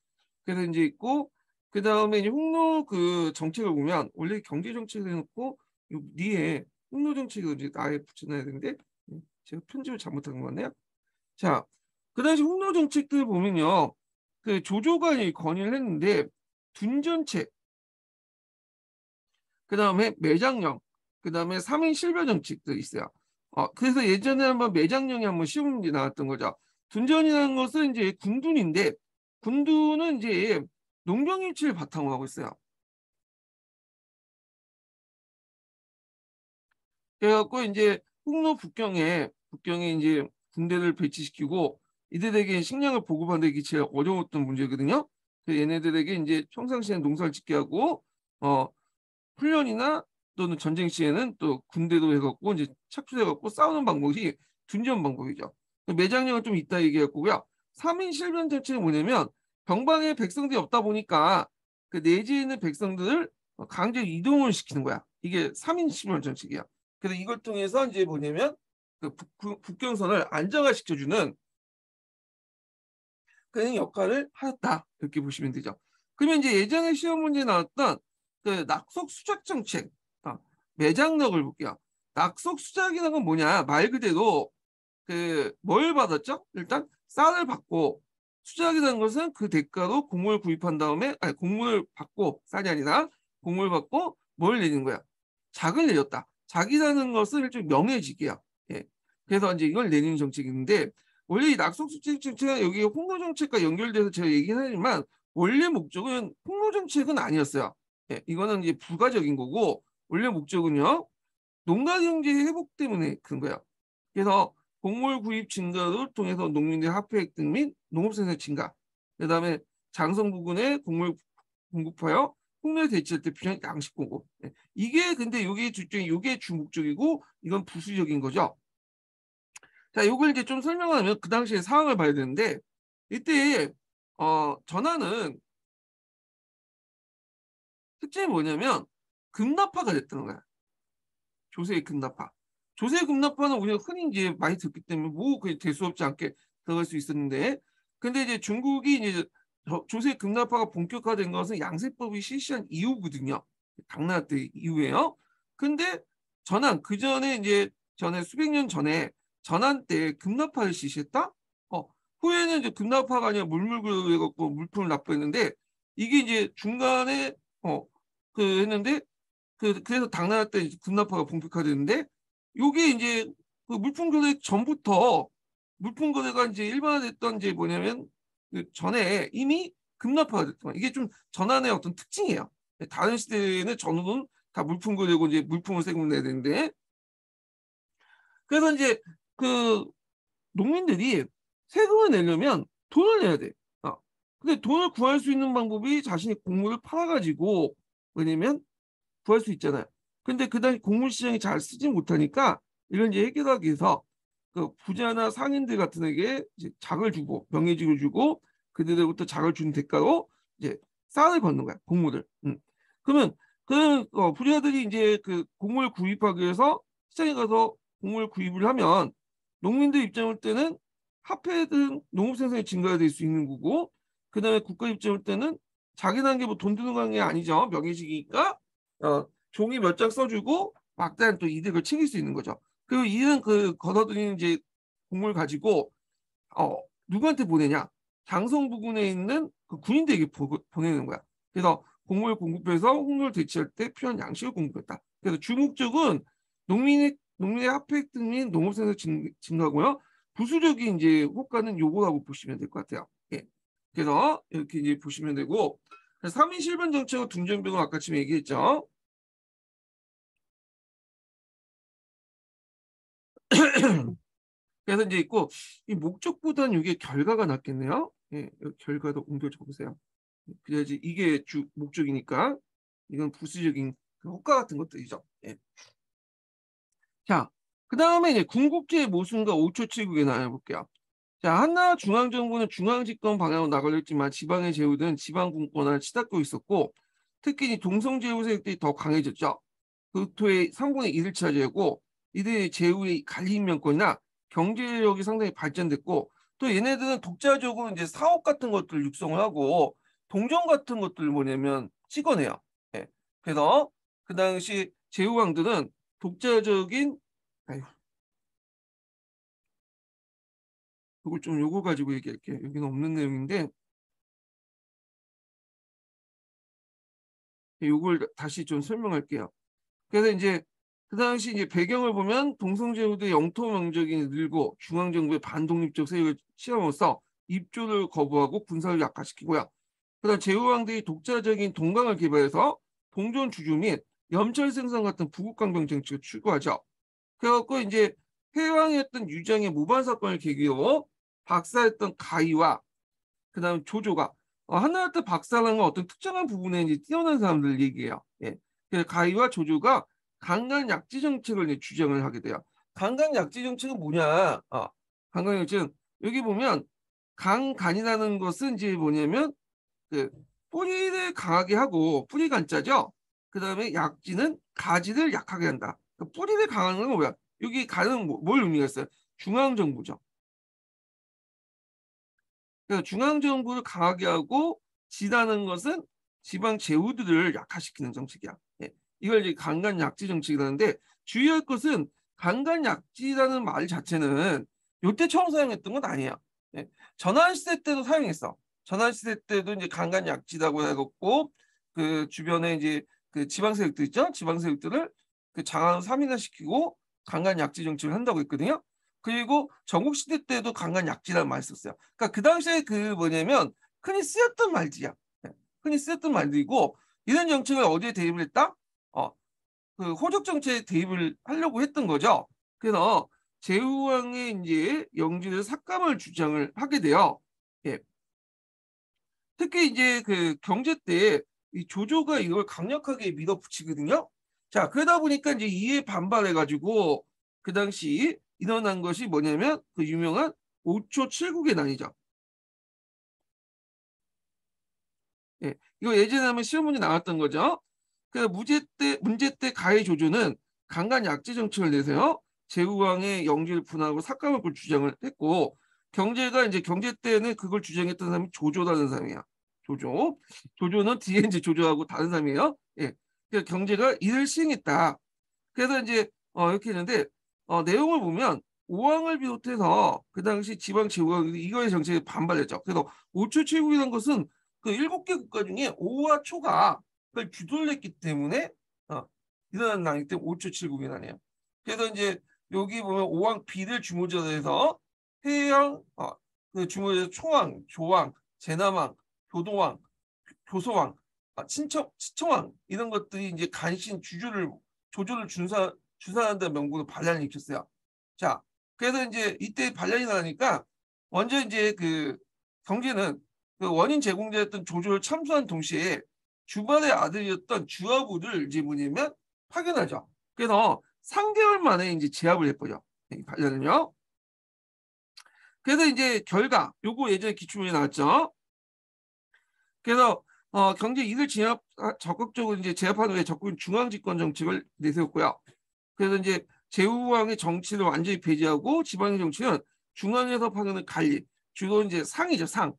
그래서 이제 있고 그다음에 이제 홍로 그 정책을 보면 원래 경제 정책을 해놓고 요 뒤에 홍로 정책을 이제 아예 붙여놔야 되는데 제가 편집을 잘못한 것 같네요. 자, 그 당시 홍로 정책들 보면요. 그 조조가 건의를 했는데 둔전책 그다음에 매장령, 그다음에 3인 실버 정책도 있어요. 그래서 예전에 한번 매장령이 한번 시험 문제 나왔던 거죠. 둔전이라는 것은 이제 군둔인데 군둔은 이제 농경일치를 바탕으로 하고 있어요. 그래갖고 이제 홍로 북경에 이제 군대를 배치시키고 이들에게 식량을 보급하는 게 제일 어려웠던 문제거든요. 그래서 얘네들에게 이제 평상시에 농사를 짓게 하고 어 훈련이나 또는 전쟁 시에는 또 군대도 해갖고 이제 착수해갖고 싸우는 방법이 둔전 방법이죠. 매장령은 좀 이따 얘기할 거고요. 3인 실변 정책은 뭐냐면 병방에 백성들이 없다 보니까 그 내지에 있는 백성들을 강제 이동을 시키는 거야. 이게 3인 실변 정책이야. 그래서 이걸 통해서 이제 뭐냐면 그 북경선을 안정화시켜주는 그런 역할을 하였다. 이렇게 보시면 되죠. 그러면 이제 예전에 시험 문제 나왔던 그 낙석 수작 정책, 매장력을 볼게요. 낙석 수작이라는 건 뭐냐? 말 그대로 그 뭘 받았죠? 일단 쌀을 받고 수작이라는 것은 그 대가로 곡물 구입한 다음에 아니 곡물을 받고 쌀이 아니라 곡물 받고 뭘 내는 거야? 작을 내렸다. 작이라는 것은 일종 명예직이야. 예. 그래서 이제 이걸 내리는 정책인데 원래 이 낙석수책 정책은 여기 홍로 정책과 연결돼서 제가 얘기는 하지만 원래 목적은 홍로 정책은 아니었어요. 예. 이거는 이제 부가적인 거고 원래 목적은요 농가 경제 회복 때문에 그런 거야. 그래서 곡물 구입 증가를 통해서 농민의 화폐 획득 및 농업 생산 증가. 그다음에 장성 부근에 곡물 공급하여 홍로에 대체할 때 필요한 양식 공급. 네. 이게 근데 이게 이게 주 목적이고 이건 부수적인 거죠. 자, 이걸 이제 좀 설명하면 그 당시에 상황을 봐야 되는데 이때 전환은 특징이 뭐냐면 급납화가 됐다는 거야. 조세의 급납화. 조세의 급납화는 우리가 흔히 이제 많이 듣기 때문에 뭐 그게 대수롭지 않게 들어갈 수 있었는데 근데 이제 중국이 이제 조세 급납화가 본격화된 것은 양세법이 실시한 이후거든요. 당나라 때 이후에요. 근데 전환 그 전에 이제 전에 수백 년 전에 전환 때 급납화를 실시했다. 후에는 이제 급납화가 아니라 물물교 해갖고 물품을 납부했는데 이게 이제 중간에 그 했는데 그래서 당나라 때 급납화가 본격화되는데 요게 이제 그 물품 거래 전부터 물품 거래가 이제 일반화됐던 이제 뭐냐면 그 전에 이미 급납화가 됐던 이게 좀 전환의 어떤 특징이에요. 다른 시대에는 전후는 다 물품 거래고 이제 물품을 세금을 내야 되는데 그래서 이제 그 농민들이 세금을 내려면 돈을 내야 돼. 근데 돈을 구할 수 있는 방법이 자신이 곡물을 팔아가지고 왜냐면 구할 수 있잖아요. 근데 그 당시 곡물 시장이 잘 쓰지 못하니까 이런 이제 해결하기 위해서 그 부자나 상인들 같은 에게 이제 작을 주고 명예직을 주고 그들로부터 작을 준 대가로 이제 쌀을 받는 거야 곡물을. 그러면 그 부자들이 이제 그 곡물 구입하기 위해서 시장에 가서 곡물 구입을 하면 농민들 입장일 때는 화폐 등 농업 생산이 증가될 수 있는 거고, 그다음에 국가 입장일 때는 자기는 게뭐 돈 드는 게 아니죠. 명예직이니까 종이 몇 장 써주고 막대한 또 이득을 챙길 수 있는 거죠. 그리고 이는 그 걷어들이는 이제 곡물 가지고 누구한테 보내냐? 장성 부근에 있는 그 군인들에게 보내는 거야. 그래서 곡물 공급해서 홍역을 대체할 때 필요한 양식을 공급했다. 그래서 주목적은 농민의 핫팩 등인 농업생산 증가고요. 부수적인 이제 효과는 요거라고 보시면 될 것 같아요. 예. 그래서 이렇게 이제 보시면 되고, 3인 실반 정책과 둥전병은 아까 지금 얘기했죠. 그래서 이제 있고, 이 목적보다는 이게 결과가 낫겠네요. 예, 결과도 옮겨 줘보세요. 그래야지 이게 주 목적이니까 이건 부수적인 그 효과 같은 것들이죠. 예. 자, 그 다음에 이제 군국주의 모순과 5초 7국에 나눠볼게요. 자, 한나라 중앙정부는 중앙집권 방향으로 나가려 했지만 지방의 제후들은 지방분권을 치닫고 있었고, 특히 이 동성제후 세력들이 더 강해졌죠. 국토의 3분의 1을 차지하고 이들의 제후의 관리 인명권이나 경제력이 상당히 발전됐고, 또 얘네들은 독자적으로 이제 사업 같은 것들을 육성을 하고 동정 같은 것들을 뭐냐면 찍어내요. 예. 그래서 그 당시 제후왕들은 독자적인, 아유, 이걸 좀 요거 가지고 얘기할게요. 여기는 없는 내용인데 요걸 다시 좀 설명할게요. 그래서 이제 그 당시 이제 배경을 보면 동성제후대 영토 면적이 늘고 중앙정부의 반독립적 세력을 취함으로써 입조를 거부하고 군사를 약화시키고요. 그다음 제후왕들이 독자적인 동강을 개발해서 동전 주주 및 염찰 생산 같은 부국강병 정책을 추구하죠. 그래갖고 이제 회왕이었던 유장의 모반 사건을 계기로 박사했던 가희와 그다음 조조가 하나할 때 박사라는 건 어떤 특정한 부분에 이제 뛰어난 사람들 얘기예요. 예. 그래서 가희와 조조가 강간 약지 정책을 이제 주장을 하게 돼요. 강간 약지 정책은 뭐냐? 강간 약지는 여기 보면 강간이라는 것은 이제 뭐냐면 그 뿌리를 강하게 하고 뿌리 간자죠. 그다음에 약지는 가지를 약하게 한다. 그 뿌리를 강하는 건 뭐야? 여기 가는 뭘 의미가 있어요? 중앙정부죠. 그래서 중앙정부를 강하게 하고 지다는 것은 지방 제후들을 약화시키는 정책이야. 예. 이걸 이제 강간약지 정책이라는데 주의할 것은 강간약지라는 말 자체는 요때 처음 사용했던 건 아니야. 예. 전환시대 때도 사용했어. 전환시대 때도 이제 강간약지라고 해갖고 그 주변에 이제 그 지방 세력들 있죠. 지방 세력들을 그 장안 3인화 시키고 강간약지 정책을 한다고 했거든요. 그리고 전국시대 때도 강간약지라는 말 썼어요. 그러니까 그 당시에 그 뭐냐면 흔히 쓰였던 말이야. 흔히 쓰였던 말들이고 이런 정책을 어디에 대입을 했다? 그 호적 정책에 대입을 하려고 했던 거죠. 그래서 제후왕의 이제 영지를 삭감을 주장을 하게 돼요. 예. 특히 이제 그 경제 때 이 조조가 이걸 강력하게 밀어붙이거든요. 자, 그러다 보니까 이제 이에 반발해가지고 그 당시 일어난 것이 뭐냐면 그 유명한 5초 7국의 난이죠. 예, 이거 예전에 하면 시험 문제 나왔던 거죠. 그래서 문제 때 가해 조조는 강간 약지 정책을 내세요. 제후왕의 영지를 분할하고 삭감을 주장을 했고 경제가 이제 경제 때는 그걸 주장했던 사람이 조조라는 사람이야. 조조. 조조는 뒤에 이제 조조하고 다른 사람이에요. 예. 그래서 경제가 이를 시행했다. 그래서 이제 이렇게 했는데 내용을 보면 오왕을 비롯해서 그 당시 지방 제후왕이 이거의 정책에 반발했죠. 그래서 5초 제국이라는 것은 그 7개 국가 중에 5와 초가 그걸 주도했기 때문에 일어난 나이기 때문에 5초 7국이 나네요. 그래서 이제 여기 보면 오왕 비를 주모자로 해서 해양 그 주모자에서 초왕, 조왕, 제남왕, 교동왕, 교서왕, 치청왕 이런 것들이 이제 간신 조조를 주사한다는 명분으로 반란을 일으켰어요. 자, 그래서 이제 이때 반란이 나니까 먼저 이제 그 경제는 그 원인 제공자였던 조조를 참수한 동시에 주말의 아들이었던 주하부를 이제 뭐냐면 파견하죠. 그래서 3개월 만에 이제 제압을 해버려. 이 반란을요. 그래서 이제 결과 요거 예전에 기출문제 나왔죠. 그래서 경제 이익을 적극적으로 이제 제압하는 후에 적극 중앙 집권 정책을 내세웠고요. 그래서 이제 제후왕의 정치를 완전히 배제하고 지방의 정치는 중앙에서 파견을 관리. 주로 이제 상이죠, 상.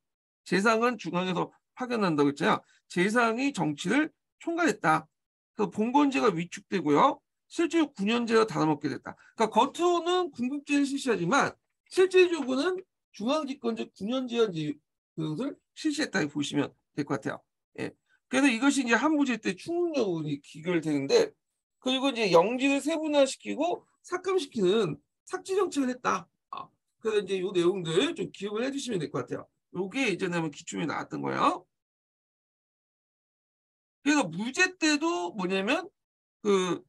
재상은 중앙에서 파견한다고 했잖아요. 재상이 정치를 총괄했다. 그래서 봉건제가 위축되고요. 실제로 군연제가 달아먹게 됐다. 그러니까 겉으로는 군국제를 실시하지만 실제적으로는 중앙집권적 군연제한 그것을 실시했다 보시면 될 것 같아요. 예. 그래서 이것이 이제 한무제 때 충무력으로 기결되는데, 그리고 이제 영지를 세분화시키고 삭감시키는 삭지 정책을 했다. 그래서 이제 이 내용들 좀 기억을 해주시면 될 것 같아요. 요게 예전에 기출에 나왔던 거예요. 그래서 무제 때도 뭐냐면 그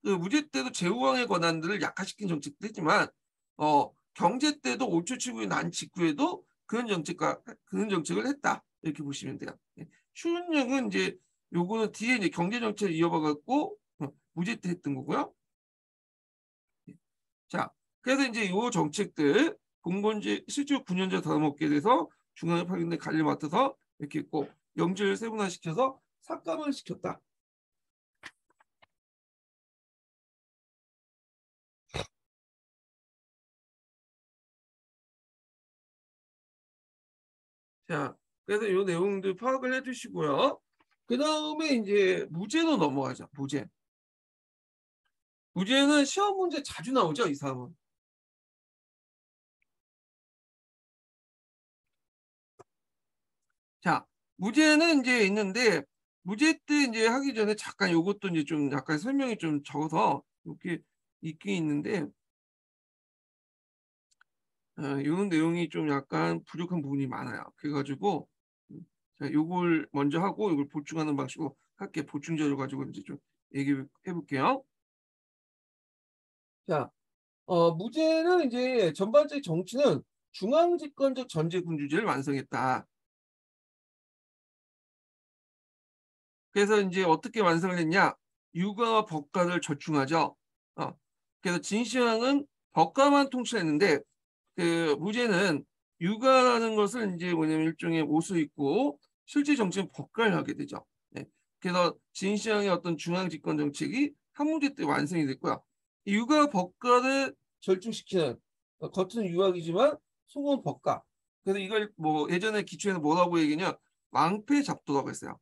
무제 때도 제후왕의 권한들을 약화시킨 정책도 했지만 경제 때도 5초 치고의 난 직후에도 그런 정책을 했다 이렇게 보시면 돼요. 추운력은 이제 요거는 뒤에 이제 경제 정책을 이어봐 갖고 무제 때 했던 거고요. 자, 그래서 이제 요 정책들 공건제 실제로 9년제 다먹게 돼서 중앙에 파견된 관리를 맡아서 이렇게 있고 영지를 세분화시켜서 삭감을 시켰다. 자, 그래서 이 내용들 파악을 해주시고요. 그 다음에 이제 무제로 넘어가죠. 무제. 무제는 시험 문제 자주 나오죠, 이 사람은. 자, 무제는 이제 있는데 무제 때 이제 하기 전에 잠깐 요것도 이제 좀 약간 설명이 좀 적어서 이렇게 있긴 있는데 이런 내용이 좀 약간 부족한 부분이 많아요. 그래가지고 자, 요걸 먼저 하고 이걸 보충하는 방식으로 할게. 보충 자료 가지고 이제 좀 얘기해 볼게요. 자, 무제는 이제 전반적인 정치는 중앙집권적 전제군주제를 완성했다. 그래서 이제 어떻게 완성을 했냐? 유가와 법가를 절충하죠. 어, 그래서 진시황은 법가만 통치했는데 그 무제는 유가라는 것을 이제 뭐냐면 일종의 오수 있고 실제 정치는 법가를 하게 되죠. 네. 그래서 진시황의 어떤 중앙 집권 정책이 한무제 때 완성이 됐고요. 유가 법가를 절충시키는 겉은 유학이지만 속은 법가. 그래서 이걸 뭐 예전에 기초에는 뭐라고 얘기냐? 왕패 잡도라고 했어요.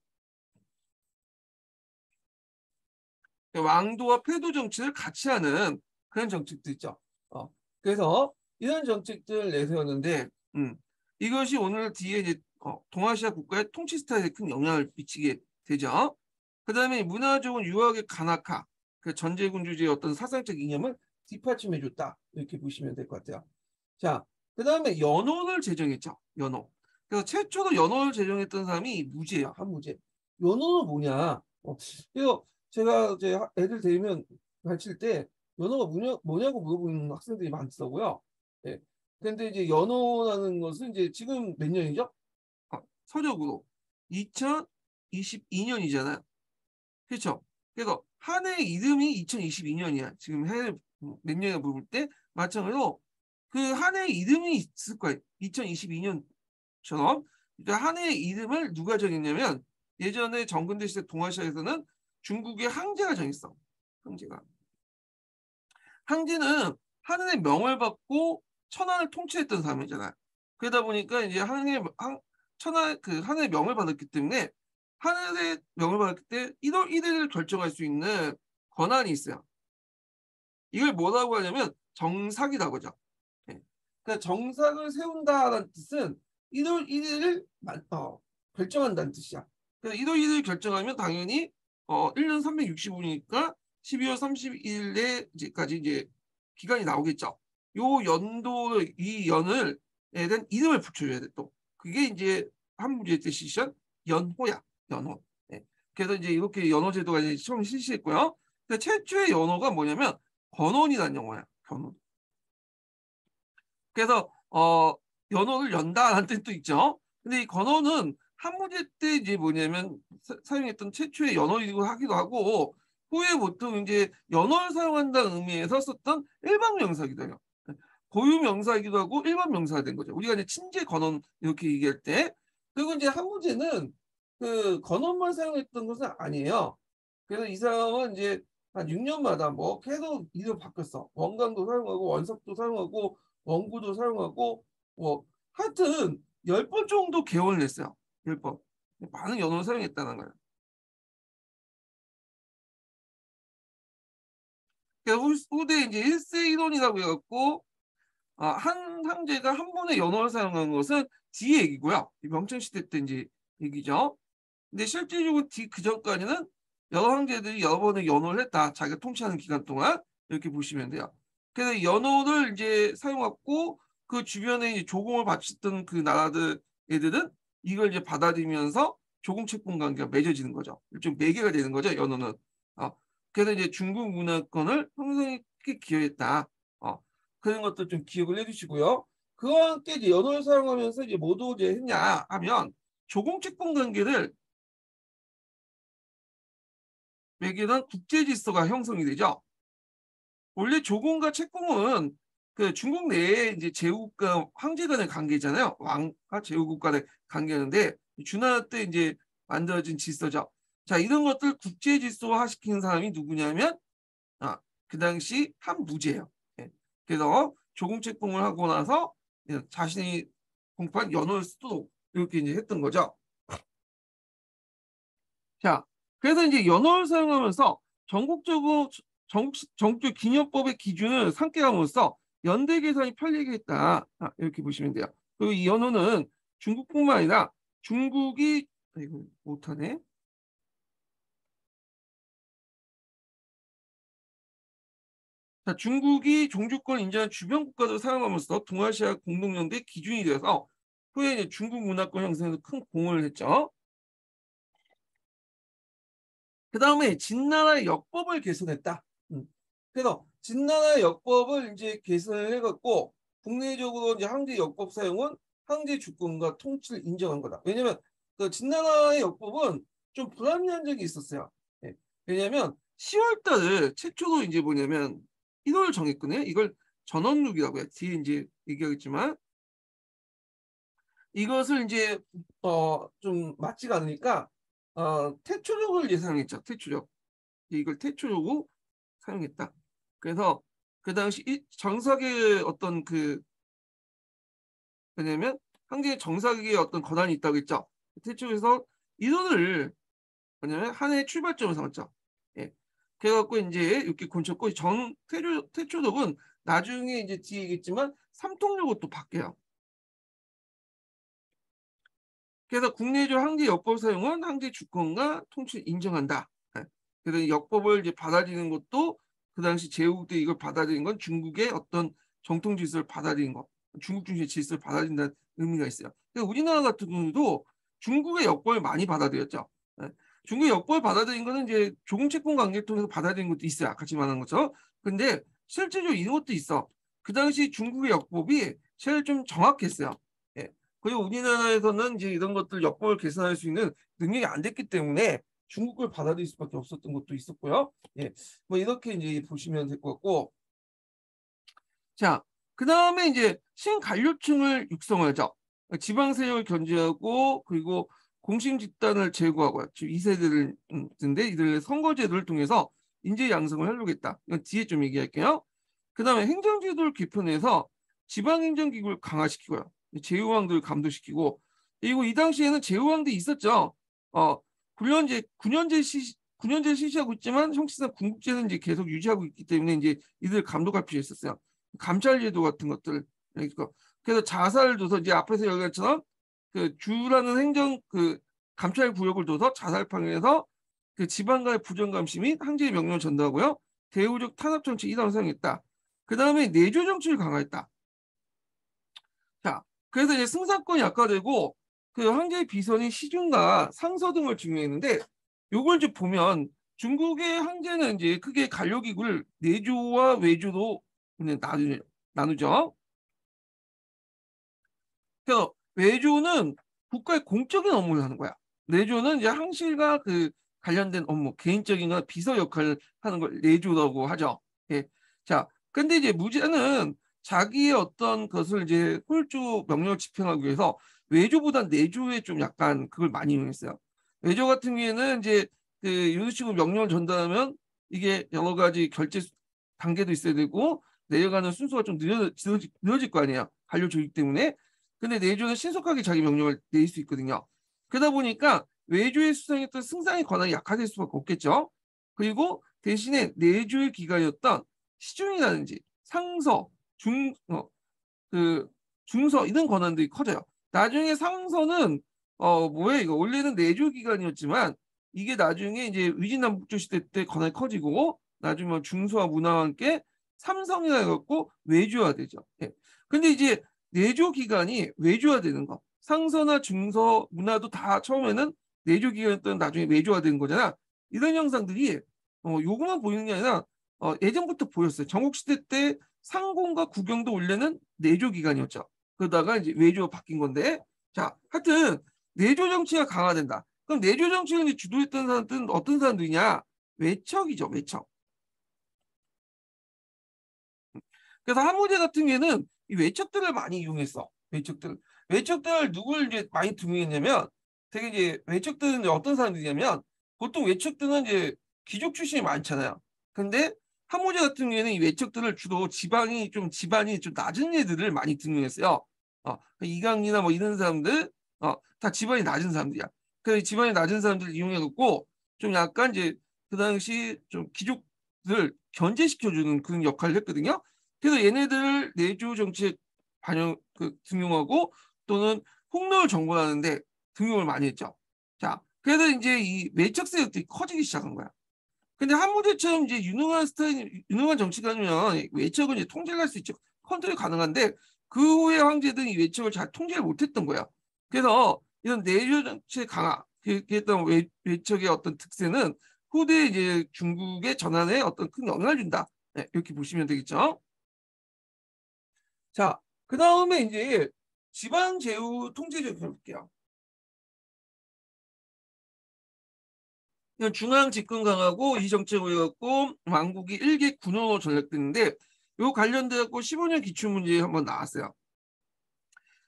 왕도와 패도 정치를 같이 하는 그런 정책도 있죠. 그래서 이런 정책들을 내세웠는데, 이것이 오늘 뒤에 이제 동아시아 국가의 통치 스타일에 큰 영향을 미치게 되죠. 그 다음에 문화적인 유학의 간악화, 그 전제군주제의 어떤 사상적 이념을 뒷받침해줬다. 이렇게 보시면 될 것 같아요. 자, 그 다음에 연호를 제정했죠. 연호. 그래서 최초로 연호를 제정했던 사람이 무제예요. 한무제. 연호는 뭐냐? 그래서 제가 이제 애들 데리면 가르칠 때 연호가 뭐냐고 물어보는 학생들이 많더라고요. 예. 근데 이제 연호라는 것은 이제 지금 몇 년이죠? 서적으로 2022년이잖아요. 그렇죠? 그래서 한 해 이름이 2022년이야. 지금 해 몇 년에 물을 때 마찬가지로 그 한 해 이름이 있을 거예요. 2022년처럼. 그러니까 한 해 이름을 누가 정했냐면 예전에 정근대 시대 동아시아에서는 중국의 항제가 정했어. 항제가. 항제는 하늘의 명을 받고 천하를 통치했던 사람이잖아요. 그러다 보니까 이제 하늘의 명을 받았기 때문에 하늘의 명을 받았기 때 1월 1일을 결정할 수 있는 권한이 있어요. 이걸 뭐라고 하냐면 정삭이라고 하죠. 네. 그러니까 정삭을 세운다라는 뜻은 1월 1일을 결정한다는 뜻이야. 그래서 1월 1일 결정하면 당연히 1년 365일이니까 12월 31일에까지 이제 기간이 나오겠죠. 요 연도 이 연을 에 대한 이름을 붙여줘야 돼 또. 그게 이제 한문제 때 실시한 연호야. 연호. 네. 그래서 이제 이렇게 연호 제도가 이제 처음 실시했고요. 근데 최초의 연호가 뭐냐면 권원이라는 영어야. 권원. 그래서 연호를 연다라는 뜻도 있죠. 근데 이 권원은 한문제 때 이제 뭐냐면 사용했던 최초의 연호이기도 하기도 하고 후에 보통 이제 연어를 사용한다는 의미에서 썼던 일반 명사이기도 해요. 고유 명사이기도 하고 일반 명사가 된 거죠. 우리가 이제 친제 건원 이렇게 얘기할 때 그리고 이제 한문제는 그 건원만 사용했던 것은 아니에요. 그래서 이 사람은 이제 한 6년마다 뭐 계속 이름 바뀌었어. 원광도 사용하고 원석도 사용하고 원구도 사용하고 뭐 하여튼 10번 정도 개원을 했어요. 10번. 많은 연호를 사용했다는 거예요. 그러니까 후대 이제 1세 1원이라고 해갖고 한 황제가 한 번에 연호를 사용한 것은 뒤의 얘기고요. 명청시대 때 이제 얘기죠. 근데 실질적으로 그 전까지는 여러 황제들이 여러 번의 연호를 했다. 자기가 통치하는 기간 동안 이렇게 보시면 돼요. 그래서 연호를 이제 사용했고 그 주변에 이제 조공을 바쳤던 그 나라들 애들은 이걸 이제 받아들이면서 조공 채권 관계가 맺어지는 거죠. 일종 매개가 되는 거죠. 연호는. 그래서 이제 중국 문화권을 형성에 기여했다. 그런 것들 좀 기억을 해주시고요. 그와 함께 이제 연호를 사용하면서 이제 뭐도 이제 했냐 하면 조공 채권 관계를 매개는 국제 질서가 형성이 되죠. 원래 조공과 채공은 그 중국 내에 이제 제후국과 황제 간의 관계잖아요. 왕과 제후국 간의 관계였는데 준하 때 이제 만들어진 질서죠. 자, 이런 것들 국제 질서화 시키는 사람이 누구냐면 그 당시 한 무제예요. 예. 그래서 조공 채공을 하고 나서 자신이 공판 연호를 쓰도록 이렇게 이제 했던 거죠. 자, 그래서 이제 연어를 사용하면서 전국적으로 전국 기념법의 기준을 상기함으로써 연대 계산이 편리하게 했다. 이렇게 보시면 돼요. 그리고 이 연어는 중국뿐만 아니라 중국이 이거 못하네. 자, 중국이 종주권을 인정한 주변 국가도 사용하면서 동아시아 공동연대 기준이 되어서 후에 이제 중국 문화권 형성에서 큰 공헌을 했죠. 그 다음에 진나라의 역법을 개선했다. 그래서 진나라의 역법을 이제 개선을 해갖고 국내적으로 이제 황제 역법 사용은 황제 주권과 통치를 인정한 거다. 왜냐면 그 진나라의 역법은 좀 불합리한 적이 있었어요. 예. 왜냐면 10월 달을 최초로 이제 뭐냐면 1월 정했거든요. 이걸 전원룩이라고 해요. 뒤에 이제 얘기하겠지만 이것을 이제 좀 맞지가 않으니까 태초력을 예상했죠. 태초력. 이걸 태초력으로 사용했다. 그래서 그 당시 정석의 어떤 그 왜냐면 황제의 정석의 어떤 권한이 있다고 했죠. 태초에서 이론을 뭐냐면 하나의 출발점을 삼았죠. 예. 그래갖고 이제 이렇게 곤쳤고 태초력은 나중에 이제 뒤에 얘기했지만 삼통력으로 또 바뀌어요. 그래서 국내적 황제 역법 사용은 황제 주권과 통치를 인정한다. 예. 그래서 역법을 이제 받아들이는 것도 그 당시 제후국 때 이걸 받아들인 건 중국의 어떤 정통 질서를 받아들인 것, 중국 중심의 질서를 받아들인다는 의미가 있어요. 그러니까 우리나라 같은 경우도 중국의 역법을 많이 받아들였죠. 예. 중국의 역법을 받아들인 거는 이제 조공채권 관계를 통해서 받아들인 것도 있어요. 아까 말한 것처럼. 근데 실제로 이런 것도 있어. 그 당시 중국의 역법이 제일 좀 정확했어요. 예. 그리고 우리나라에서는 이제 이런 것들 역법을 개선할 수 있는 능력이 안 됐기 때문에 중국을 받아들일 수밖에 없었던 것도 있었고요. 예, 뭐 이렇게 이제 보시면 될 것 같고, 자, 그 다음에 이제 신관료층을 육성하죠. 지방 세력을 견제하고 그리고 공식 집단을 제거하고요. 지금 2세대를 인데 이들의 선거제도를 통해서 인재 양성을 하려고 했다. 이건 뒤에 좀 얘기할게요. 그 다음에 행정제도를 개편해서 지방행정기구를 강화시키고요. 제후왕들을 감도시키고 그리고 이 당시에는 제후왕도 있었죠. 군년제 실시하고 있지만 형식상 군국제는 이제 계속 유지하고 있기 때문에 이제 이들 감독할 필요 있었어요. 감찰제도 같은 것들. 그래서 자살을 둬서 이제 앞에서 얘기했처럼 그 주라는 행정 그 감찰 구역을 둬서 자살 방해해서 그 지방 간의 부정 감시 및 황제의 명령을 전달하고요. 대우적 탄압 정치 이단을 사용했다. 그 다음에 내조 정치를 강화했다. 자, 그래서 이제 승사권이 약화되고 그 황제의 비선이 시중과 상서 등을 중요했는데 요걸 이제 보면 중국의 황제는 이제 크게 관료기구를 내조와 외조로 그냥 나누죠. 그래서 외조는 국가의 공적인 업무를 하는 거야. 내조는 이제 항실과 그 관련된 업무, 개인적인 거 비서 역할을 하는 걸 내조라고 하죠. 예. 자, 근데 이제 무제는 자기의 어떤 것을 이제 홀조 명령을 집행하기 위해서 외조보다 내조에 좀 약간 그걸 많이 이용했어요. 외조 같은 경우에는 이제 그 이런 식으로 명령을 전달하면 이게 여러 가지 결제 단계도 있어야 되고 내려가는 순서가 좀 늦어질 거 아니에요. 관료 조직 때문에. 근데 내조는 신속하게 자기 명령을 내릴 수 있거든요. 그러다 보니까 외조에 수상했던 승상의 권한이 약화될 수밖에 없겠죠. 그리고 대신에 내조의 기관이었던 시중이라든지 상서, 그 중서 이런 권한들이 커져요. 나중에 상서는 뭐야 이거 원래는 내조 기관이었지만 이게 나중에 이제 위진남북조 시대 때 권한이 커지고 나중에 뭐 중서와 문화와 함께 삼성이라 해갖고 외조화되죠. 예. 근데 이제 내조 기관이 외조화되는 거 상서나 중서 문화도 다 처음에는 내조 기관이었던 나중에 외조화되는 거잖아. 이런 현상들이 요거만 보이는 게 아니라 예전부터 보였어요. 전국시대 때 상공과 국영도 원래는 내조 기관이었죠. 그러다가 이제 외조가 바뀐 건데, 자, 하여튼 내조 정치가 강화된다. 그럼 내조 정치를 이제 주도했던 사람들은 어떤 사람들이냐? 외척이죠, 외척. 그래서 한무제 같은 경우에는 이 외척들을 많이 이용했어. 외척들 누굴 이제 많이 등용했냐면, 되게 이제 외척들은 이제 어떤 사람들이냐면, 보통 외척들은 이제 귀족 출신이 많잖아요. 근데 한무제 같은 경우에는 이 외척들을 주로 지반이 좀 낮은 애들을 많이 등용했어요. 이강이나 뭐 이런 사람들, 다 지반이 낮은 사람들이야. 그래서 지반이 낮은 사람들을 이용해갖고 좀 약간 이제 그 당시 좀 귀족들 견제시켜주는 그런 역할을 했거든요. 그래서 얘네들을 내주 정치에 등용하고 또는 폭로를 정벌하는데 등용을 많이 했죠. 자, 그래서 이제 이 매척 세력들이 커지기 시작한 거야. 근데 한무제처럼 이제 유능한 정치가면 외척을 이제 통제할 수 있죠. 컨트롤 가능한데 그 후에 황제들은 이 외척을 잘 통제를 못했던 거야. 그래서 이런 내조 정치의 강화, 그랬던 외척의 어떤 특세는 후대 이제 중국의 전환에 어떤 큰 영향을 준다. 네, 이렇게 보시면 되겠죠. 자, 그 다음에 이제 지방 제후 통제를 해볼게요. 중앙 집권 강하고 이 정책을 갖고 왕국이 일개 군원으로 전락됐는데 요 관련돼 갖고 15년 기출문제 한번 나왔어요.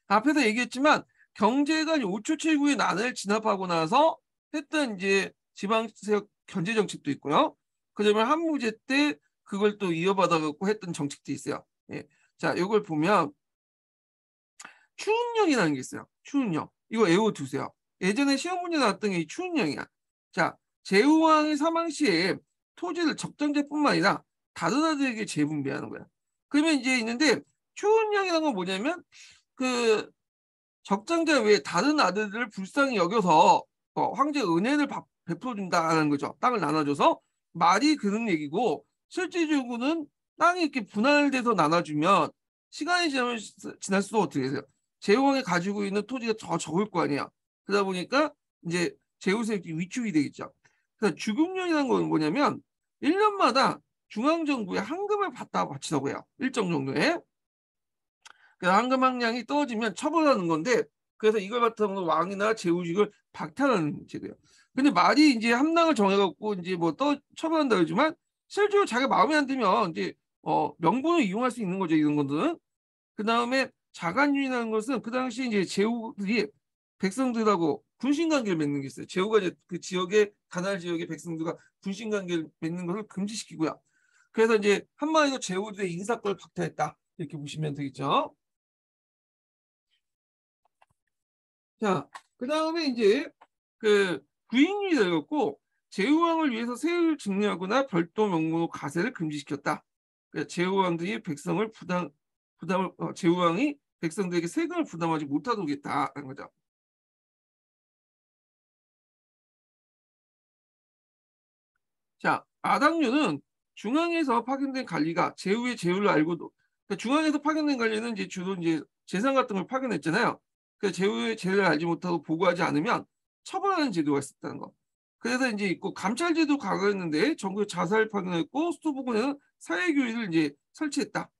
앞에서 얘기했지만 경제가 5초 7구의 난을 진압하고 나서 했던 이제 지방세력 견제 정책도 있고요. 그다음에 한무제 때 그걸 또 이어받아 갖고 했던 정책도 있어요. 예. 자, 이걸 보면 추운령이라는 게 있어요. 추운령. 이거 외워두세요. 예전에 시험 문제 나왔던 게 추운령이야. 자, 제후왕이 사망 시에 토지를 적정제뿐만 아니라 다른 아들에게 재분배하는 거야. 그러면 이제 있는데 추운령이라는 건 뭐냐면 그 적장자 외에 다른 아들들을 불쌍히 여겨서 황제의 은혜를 베풀어준다는 거죠. 땅을 나눠줘서 말이 그런 얘기고 실질적으로는 땅이 이렇게 분할돼서 나눠주면 시간이 지날수록 어떻게 되세요? 제후왕이 가지고 있는 토지가 더 적을 거 아니야. 그러다 보니까 이제 제후세력이 위축이 되겠죠. 그래서 주금령이라는 건 뭐냐면 1년마다 중앙정부에 한금을 바치라고 해요. 일정 정도에. 그래서 황금 항량이 떨어지면 처벌하는 건데 그래서 이걸 바탕으로 왕이나 제후직을 박탈하는 제도예요. 근데 말이 이제 함량을 정해갖고 이제 뭐 처벌한다 그러지만 실제로 자기가 마음에 안 들면 이제 명분을 이용할 수 있는 거죠 이런 것들은. 그 다음에 자간윤이라는 것은 그 당시 이제 제후들이 백성들하고 군신관계를 맺는 게 있어요. 제후가 이제 그 지역의 가나안 지역의 백성들과 군신관계를 맺는 것을 금지시키고요. 그래서 이제 한마디로 제후들의 인사권을 박탈했다 이렇게 보시면 되겠죠. 자, 그 다음에 이제 그 부인이 되었고 제후왕을 위해서 세율 증리하거나 별도 명목으로 가세를 금지시켰다. 그러니까 제후왕들이 제후왕이 백성들에게 세금을 부담하지 못하도록 했다는 거죠. 자, 아당류는 중앙에서 파견된 관리가 제후의 제후를 알고도 그러니까 중앙에서 파견된 관리는 이제 주로 이제 재산 같은 걸 파견했잖아요. 그 제후의 제후를 알지 못하고 보고하지 않으면 처벌하는 제도가 있었다는 거. 그래서 이제 있고 감찰제도 강화했는데 전국 자살 파견했고 수도부근에는 사회교육을 이제 설치했다.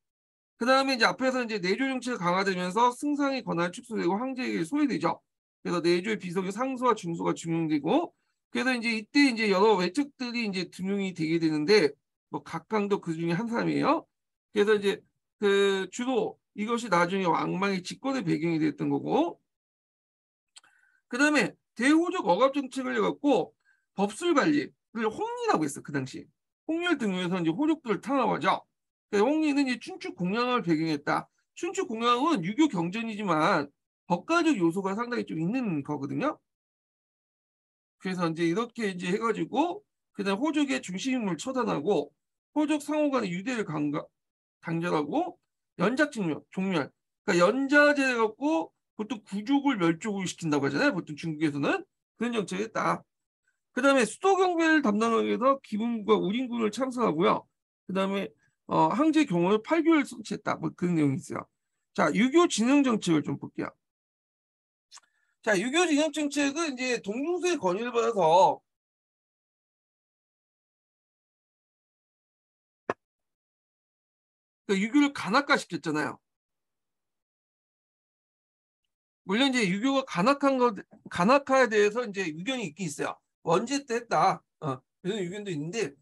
그 다음에 이제 앞에서 이제 내조 정치가 강화되면서 승상의 권한이 축소되고 황제에게 소외되죠. 그래서 내조의 비석이 상소와 중소가 중용되고 그래서 이제 이때 이제 여러 외척들이 이제 등용이 되게 되는데 뭐 각광도 그 중에 한 사람이에요. 그래서 이제 그 주로 이것이 나중에 왕망의 집권의 배경이 됐던 거고 그 다음에 대호적 억압 정책을 해갖고 법술 관리를 홍리라고 했어 그 당시. 홍리를 등용해서 이제 호족들을 탄압하죠. 홍리는 이제 춘추 공양을 배경했다. 춘추 공양은 유교 경전이지만 법가적 요소가 상당히 좀 있는 거거든요. 그래서 이제 이렇게 이제 해가지고 그다음 호족의 중심을 처단하고 호족 상호 간의 유대를 단절하고 연작직멸, 종멸. 그러니까 연자제 갖고 보통 구족을 멸족을 시킨다고 하잖아요. 보통 중국에서는 그런 정책이 있다. 그다음에 수도 경배를 담당하기 위해서 기분과 우린군을 창설하고요. 그다음에 항제 경호를 8개월 성취했다. 뭐 그런 내용이 있어요. 자, 유교 진흥 정책을 좀 볼게요. 자, 유교 진흥 정책은 이제 동중서의 건의를 받아서 그 유교를 간악화 시켰잖아요. 물론 이제 유교가 간악화에 대해서 이제 의견이 있긴 있어요. 원제 때 했다. 이런 의견도 있는데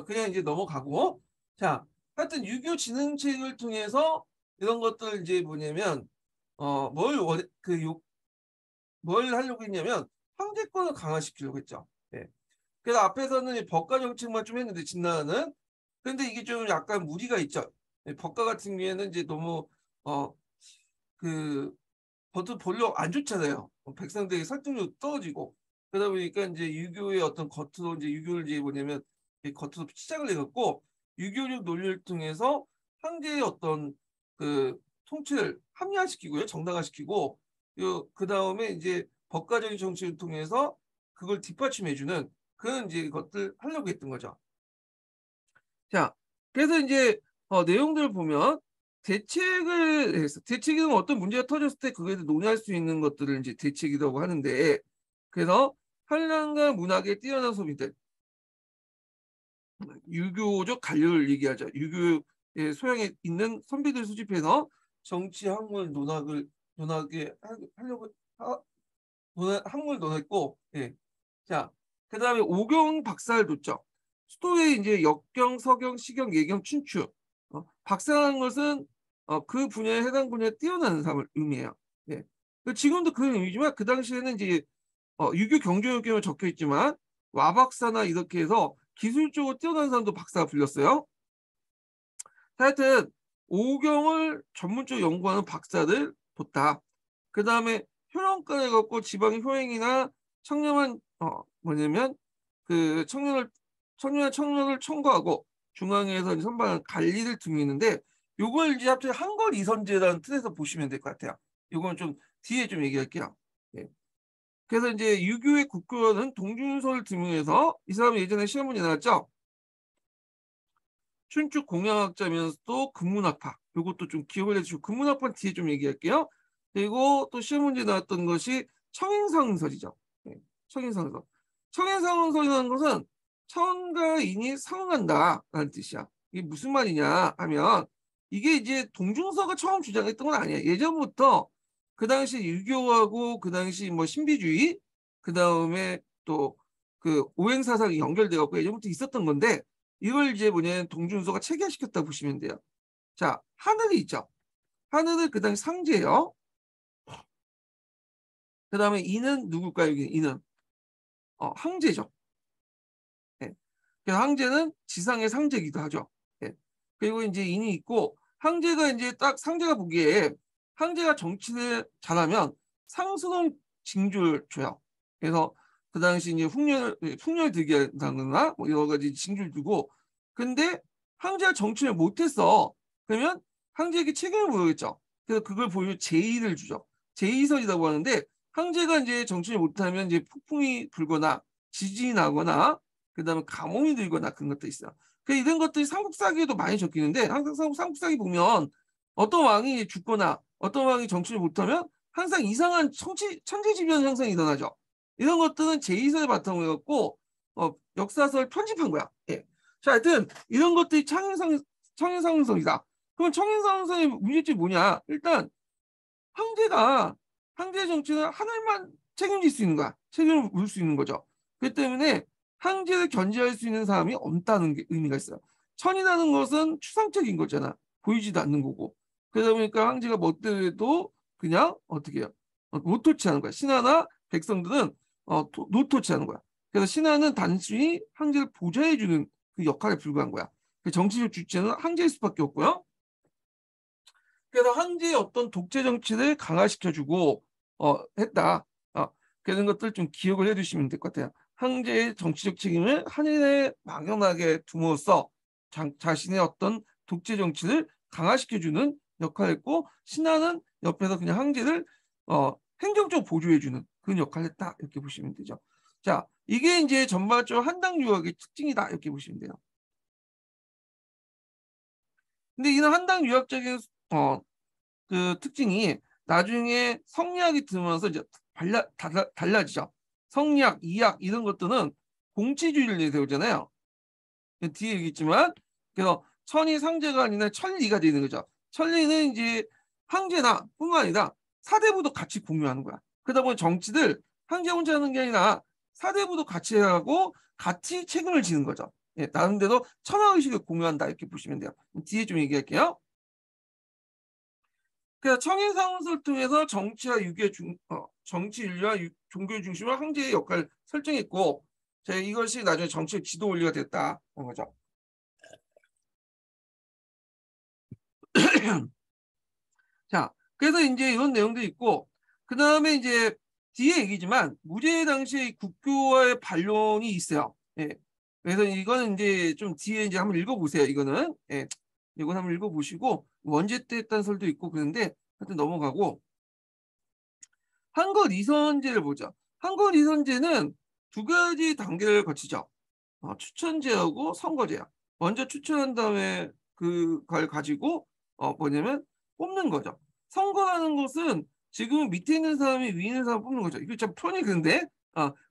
그냥 이제 넘어가고. 자, 하여튼 유교 진흥책을 통해서 이런 것들 이제 뭐냐면 뭘 하려고 했냐면 황제권을 강화시키려고 했죠. 예. 그래서 앞에서는 법가 정책만 좀 했는데 진나는 근데 이게 좀 약간 무리가 있죠. 예, 법가 같은 경우에는 이제 너무 어그 버튼 별로 안 좋잖아요. 백성들의 설득력도 떨어지고 그러다 보니까 이제 유교의 어떤 겉으로 이제 유교를 이제 뭐냐면 겉으로 시작을 해갖고 유교적 논리를 통해서 한계의 어떤 그 통치를 합리화시키고요, 정당화시키고 그 다음에 이제 법가적인 정치를 통해서 그걸 뒷받침해주는 그런 이제 것들 하려고 했던 거죠. 자, 그래서 이제 내용들을 보면 대책을 해서 대책이면 어떤 문제가 터졌을 때 그거에 대해 논의할 수 있는 것들을 이제 대책이라고 하는데 그래서 한란과 문학의 뛰어난 소비들 유교적 관료를 얘기하죠. 유교의 소양에 있는 선비들 수집해서 정치 학문 논하게 하려고 학문 논했고 예. 자, 그다음에 오경 박사를 뒀죠. 수도에 이제 역경, 서경, 시경, 예경, 춘추. 박사라는 것은 그 분야에 해당 분야에 뛰어나는 사람을 의미해요. 예. 지금도 그런 의미지만 그 당시에는 이제 유교 경조역경에 적혀 있지만 와박사나 이렇게 해서 기술적으로 뛰어난 사람도 박사가 불렸어요. 하여튼 오경을 전문적으로 연구하는 박사들 뒀다. 그 다음에 효령권을 갖고 지방 효행이나 청렴한 뭐냐면 그 청년을 청구하고 중앙에서 선발한 관리를 등있는데 요걸 이제 합쳐 한걸 이선제라는 틀에서 보시면 될 것 같아요. 요건 좀 뒤에 좀 얘기할게요. 예. 그래서 이제 유교의 국교는 동준서를 등용해서 이 사람은 예전에 시험 문제 나왔죠. 춘추 공양학자면서도 근문학파. 요것도 좀 기억을 해주시고 근문학파 뒤에 좀 얘기할게요. 그리고 또 시험 문제 나왔던 것이 청인상설이죠. 네, 청인상설. 청인상설이라는 것은 천과 인이 상응한다라는 뜻이야. 이게 무슨 말이냐 하면 이게 이제 동중서가 처음 주장했던 건 아니야. 예전부터 그 당시 유교하고 그 당시 뭐 신비주의 그 다음에 또 그 오행사상이 연결돼 갖고 예전부터 있었던 건데 이걸 이제 뭐냐면 동준서가 체계시켰다고 보시면 돼요. 자, 하늘이 있죠. 하늘은 그 당시 상제예요. 그 다음에 이는 누굴까요? 이는 항제죠. 예. 그래서 항제는 지상의 상제이기도 하죠. 예. 그리고 이제 인이 있고 항제가 이제 딱 상제가 보기에 항제가 정치를 잘하면 상스러운 징조를 줘요. 그래서 그 당시 이제 풍년을 들게 한다거나 뭐 여러 가지 징조를 두고 근데 항제가 정치를 못했어. 그러면 항제에게 책임을 물어야겠죠. 그래서 그걸 보여 제의를 주죠. 제의설이라고 하는데 항제가 이제 정치를 못하면 이제 폭풍이 불거나 지진이 나거나 그다음에 감옥이 들거나 그런 것도 있어요. 그 이런 것들이 삼국사기에도 많이 적히는데 항상 삼국사기 보면 어떤 왕이 죽거나 어떤 왕이 정치를 못하면 항상 이상한 천재지변 현상이 일어나죠. 이런 것들은 제의설을 바탕으로 해갖고 역사설 편집한 거야. 예. 자, 하여튼 이런 것들이 청인상성이다. 그럼 청인상성의 문제점이 뭐냐? 일단 황제 정치는 하늘만 책임질 수 있는 거야. 책임을 물 수 있는 거죠. 그렇기 때문에 황제를 견제할 수 있는 사람이 없다는 게 의미가 있어요. 천이라는 것은 추상적인 거잖아. 보이지도 않는 거고. 그러다 보니까 황제가 멋대로 그냥 어떻게 해요? 노토치하는 거야. 신하나 백성들은 노토치하는 거야. 그래서 신하는 단순히 황제를 보좌해주는 그 역할에 불과한 거야. 그 정치적 주체는 황제일 수밖에 없고요. 그래서 황제의 어떤 독재 정치를 강화시켜주고 했다. 그런 것들 좀 기억을 해두시면 될 것 같아요. 황제의 정치적 책임을 한일에 막연하게 둠으로써 자신의 어떤 독재 정치를 강화시켜주는 역할을 했고, 신하는 옆에서 그냥 황제를 행정적으로 보조해주는 그런 역할을 했다, 이렇게 보시면 되죠. 자, 이게 이제 전반적으로 한당 유학의 특징이다, 이렇게 보시면 돼요. 근데 이런 한당 유학적인 그 특징이 나중에 성리학이 들면서 이제 달라지죠. 성리학, 이학 이런 것들은 공치주의를 내세우잖아요. 뒤에 얘기했지만, 그래서 천이 상제가 아니라 천리가 되는 거죠. 천리는 이제 황제나 뿐만 아니라 사대부도 같이 공유하는 거야. 그러다 보니 정치들 황제 혼자 하는 게 아니라 사대부도 같이 하고 같이 책임을 지는 거죠. 예, 나름대로 천하의식을 공유한다, 이렇게 보시면 돼요. 뒤에 좀 얘기할게요. 그래서 청해상을 통해서 정치 윤리와 종교 중심을 황제의 역할을 설정했고, 자, 이것이 나중에 정치의 지도 원리가 됐다, 그런 거죠. 자, 그래서 이제 이런 내용도 있고, 그 다음에 이제 뒤에 얘기지만 무제 당시의 국교와의 반론이 있어요. 예. 그래서 이거는 이제 좀 뒤에 이제 한번 읽어보세요. 이거는 이건 한번 읽어보시고, 원제 때 했다는 설도 있고 그런데 하여튼 넘어가고, 한거 이선제를 보죠. 한거 이선제는 두 가지 단계를 거치죠. 추천제하고 선거제야. 먼저 추천한 다음에 그걸 가지고 뭐냐면 뽑는 거죠. 선거라는 것은 지금 밑에 있는 사람이 위에 있는 사람 뽑는 거죠. 이거 참 편이 근데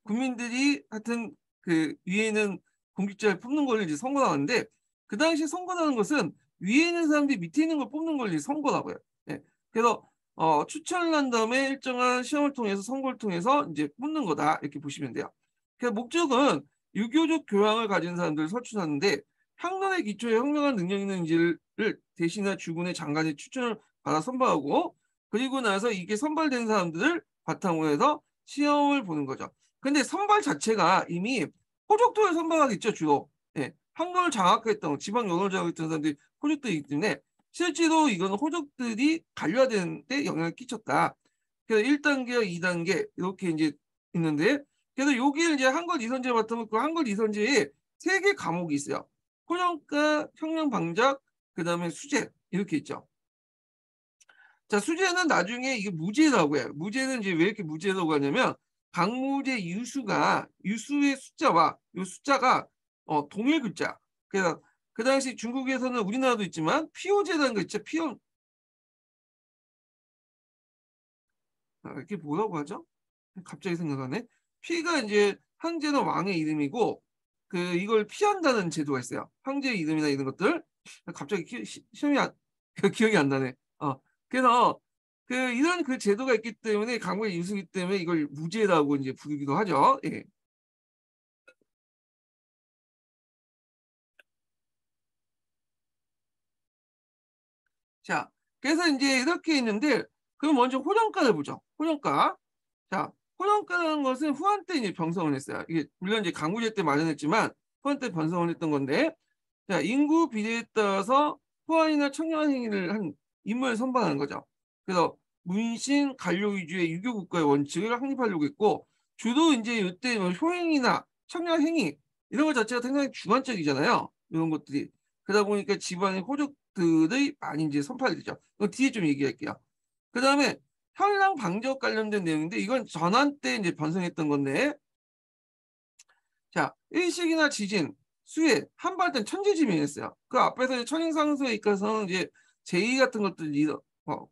국민들이 하여튼 그 위에 있는 공직자를 뽑는 걸 이제 선거라고 하는데, 그 당시 선거라는 것은 위에 있는 사람들이 밑에 있는 걸 뽑는 걸 이제 선거라고 해요. 예. 그래서 추천을 한 다음에 일정한 시험을 통해서 선거를 통해서 이제 뽑는 거다, 이렇게 보시면 돼요. 그 목적은 유교적 교양을 가진 사람들을 선출하는데, 학문의 기초에 현명한 능력 있는지를 대신한 주군의 장관의 추천을 받아 선발하고, 그리고 나서 이게 선발된 사람들을 바탕으로 해서 시험을 보는 거죠. 근데 선발 자체가 이미 호족도를 선발하겠죠, 주로. 예, 학문을 장악했던, 지방 연구를 장악했던 사람들이 호족도이기 때문에 실제로 이건 호족들이 관료화되는데 영향을 끼쳤다. 그래서 1단계와 2단계 이렇게 이제 있는데, 그래서 여기를 이제 한글 이선제 맡으면 그 한글 이선제에 3개 과목이 있어요. 호정과, 형량방작, 그 다음에 수재, 이렇게 있죠. 자, 수재는 나중에 이게 무죄라고 해요. 무죄는 이제 왜 이렇게 무죄라고 하냐면, 강무제 유수의 숫자와 이 숫자가 동일 글자. 그래서 그 당시 중국에서는, 우리나라도 있지만 피오제라는 거 있죠. 이게 뭐라고 하죠? 갑자기 생각하네. 피가 이제 황제나 왕의 이름이고, 이걸 피한다는 제도가 있어요. 황제의 이름이나 이런 것들. 갑자기 시험이 기억이 안 나네. 그래서 이런 제도가 있기 때문에, 강국의 유수기 때문에 이걸 무죄라고 이제 부르기도 하죠. 예. 자, 그래서 이제 이렇게 있는데, 그럼 먼저 호정가를 보죠. 호정가. 자, 호정가라는 것은 후한 때 이제 병성을 했어요. 이게 물론 이제 강구제 때 마련했지만 후한 때 병성을 했던 건데, 자, 인구 비례에 따라서 후한이나 청년 행위를 한 인물을 선발하는 거죠. 그래서 문신 관료 위주의 유교 국가의 원칙을 확립하려고 했고, 주로 이제 이때 뭐 효행이나 청년 행위 이런 것 자체가 상당히 주관적이잖아요. 이런 것들이. 그러다 보니까 집안의 호족들의 많이 이제 선발이 되죠. 이거 뒤에 좀 얘기할게요. 그 다음에 현랑 방적 관련된 내용인데, 이건 전환 때 이제 번성했던 건데, 자, 일식이나 지진, 수해, 한발 땐 천재지변이었어요. 그 앞에서 천인상소에 있어서는 이제 제의 같은 것들이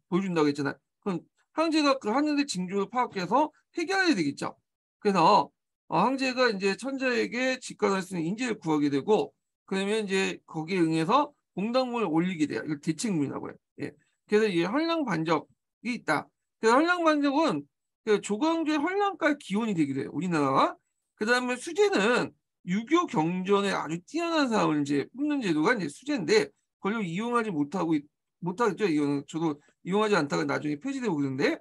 보여준다고 했잖아요. 그럼 황제가 그 하늘의 징조를 파악해서 해결해야 되겠죠. 그래서 황제가 이제 천자에게 직관할 수 있는 인재를 구하게 되고, 그러면 이제 거기에 응해서 공당문을 올리게 돼요. 이걸 대책문이라고 해요. 예. 그래서 이 현랑 반적이 있다. 그 현랑 반적은 그 조광조의 현랑갈 기원이 되기도 해요. 우리나라가. 그 다음에 수재는 유교 경전에 아주 뛰어난 사람을 이제 뽑는 제도가 이제 수재인데, 그걸 이용하지 못하겠죠. 이거는 저도 이용하지 않다가 나중에 폐지되고 그러는데,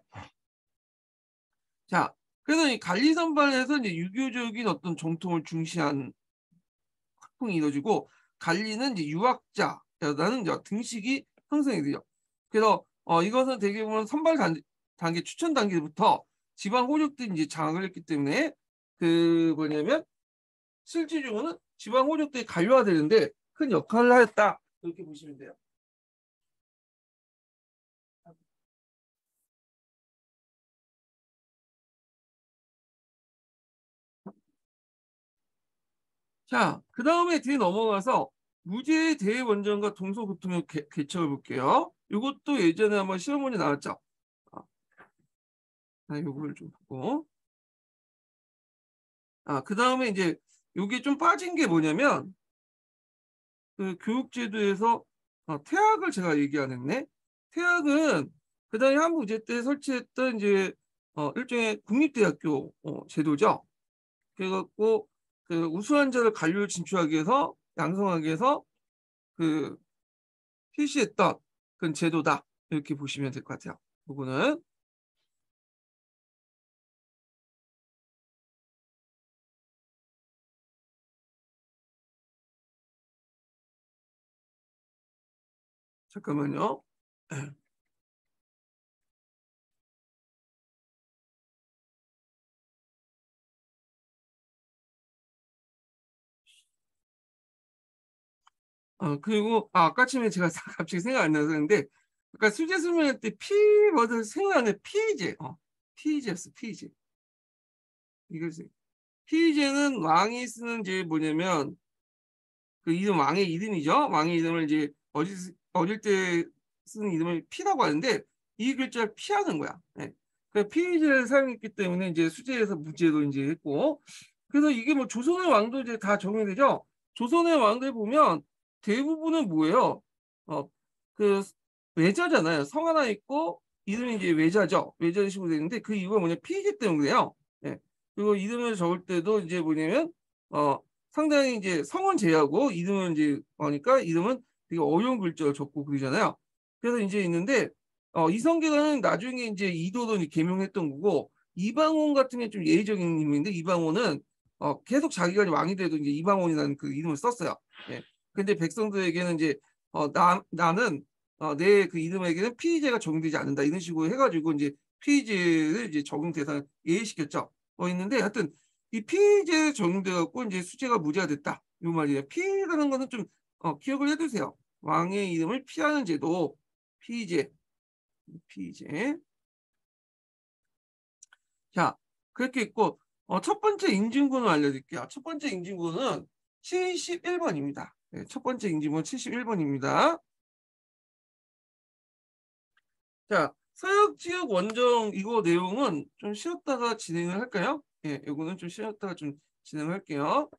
자, 그래서 이 관리 선발에서 이제 유교적인 어떤 정통을 중시한 학풍이 이루어지고 관리는 이제 유학자라는 이제 등식이 형성이 돼요. 그래서 이것은 대개 보면 선발 단계, 추천 단계부터 지방 호족들이 이제 장악을 했기 때문에 그 뭐냐면 실질적으로는 지방 호족들이 관료화되는데 큰 역할을 하였다. 이렇게 보시면 돼요. 자, 그 다음에 뒤에 넘어가서 무죄의 대원전과 동서고통의 개척을 볼게요. 이것도 예전에 한번 시험문제 나왔죠. 요거를 좀 보고. 그 다음에 이제 요게 좀 빠진 게 뭐냐면 그 교육제도에서 태학을 제가 얘기 안 했네. 태학은 그 당시 한국제 때 설치했던 이제 일종의 국립대학교 제도죠. 그래갖고 그 우수한 자를 관료를 진출하기 위해서 양성하기 위해서 그 실시했던 그런 제도다. 이렇게 보시면 될 것 같아요. 부분은 잠깐만요. 그리고 아까 전에 제가 갑자기 생각 안 나서 그런데 아까 수재 설명할 때 피 뭐든 생각나는 피이제 피이제였어 피이제. 이거지. 피이제는 왕이 쓰는 이제 뭐냐면 그 이름 왕의 이름이죠. 왕의 이름을 이제 어릴 때 쓰는 이름을 피라고 하는데 이 글자를 피하는 거야. 네. 그 피이제를 사용했기 때문에 이제 수재에서 무죄로 이제 했고 그래서 이게 뭐 조선의 왕도 이제 다 적용이 되죠. 조선의 왕들 보면 대부분은 뭐예요? 그 외자잖아요. 성 하나 있고 이름이 이제 외자죠. 외자 식으로 되는데 그 이유가 뭐냐 피이제 때문에요. 네. 그리고 이름을 적을 때도 이제 뭐냐면 어 상당히 이제 성은 제하고 이름은 이제 하니까 이름은 되게 어려운 글자를 적고 그러잖아요. 그래서 이제 있는데 이성계가 나중에 이제 이도로 개명했던 거고 이방원 같은 게 좀 예의적인 인물인데 이방원은 계속 자기가 왕이 돼도 이제 이방원이라는 그 이름을 썼어요. 예. 근데 백성들에게는 이제 나는 내 그 이름에게는 피의제가 적용되지 않는다 이런 식으로 해가지고 이제 피의제를 이제 적용 대상 예외시켰죠. 있는데 하여튼 이 피의제 적용돼 갖고 이제 수재가 무죄가 됐다. 이 말이에요. 피의라는 거는 좀 기억을 해두세요. 왕의 이름을 피하는 제도 피의제 피의제. 자, 그렇게 있고 첫 번째 인증군을 알려드릴게요. 첫 번째 인증군은 71번입니다. 네, 첫 번째 인증군 71번입니다. 자, 서역지역 원정 이거 내용은 좀 쉬었다가 진행을 할까요? 예, 이거는 좀 쉬었다가 좀 진행할게요.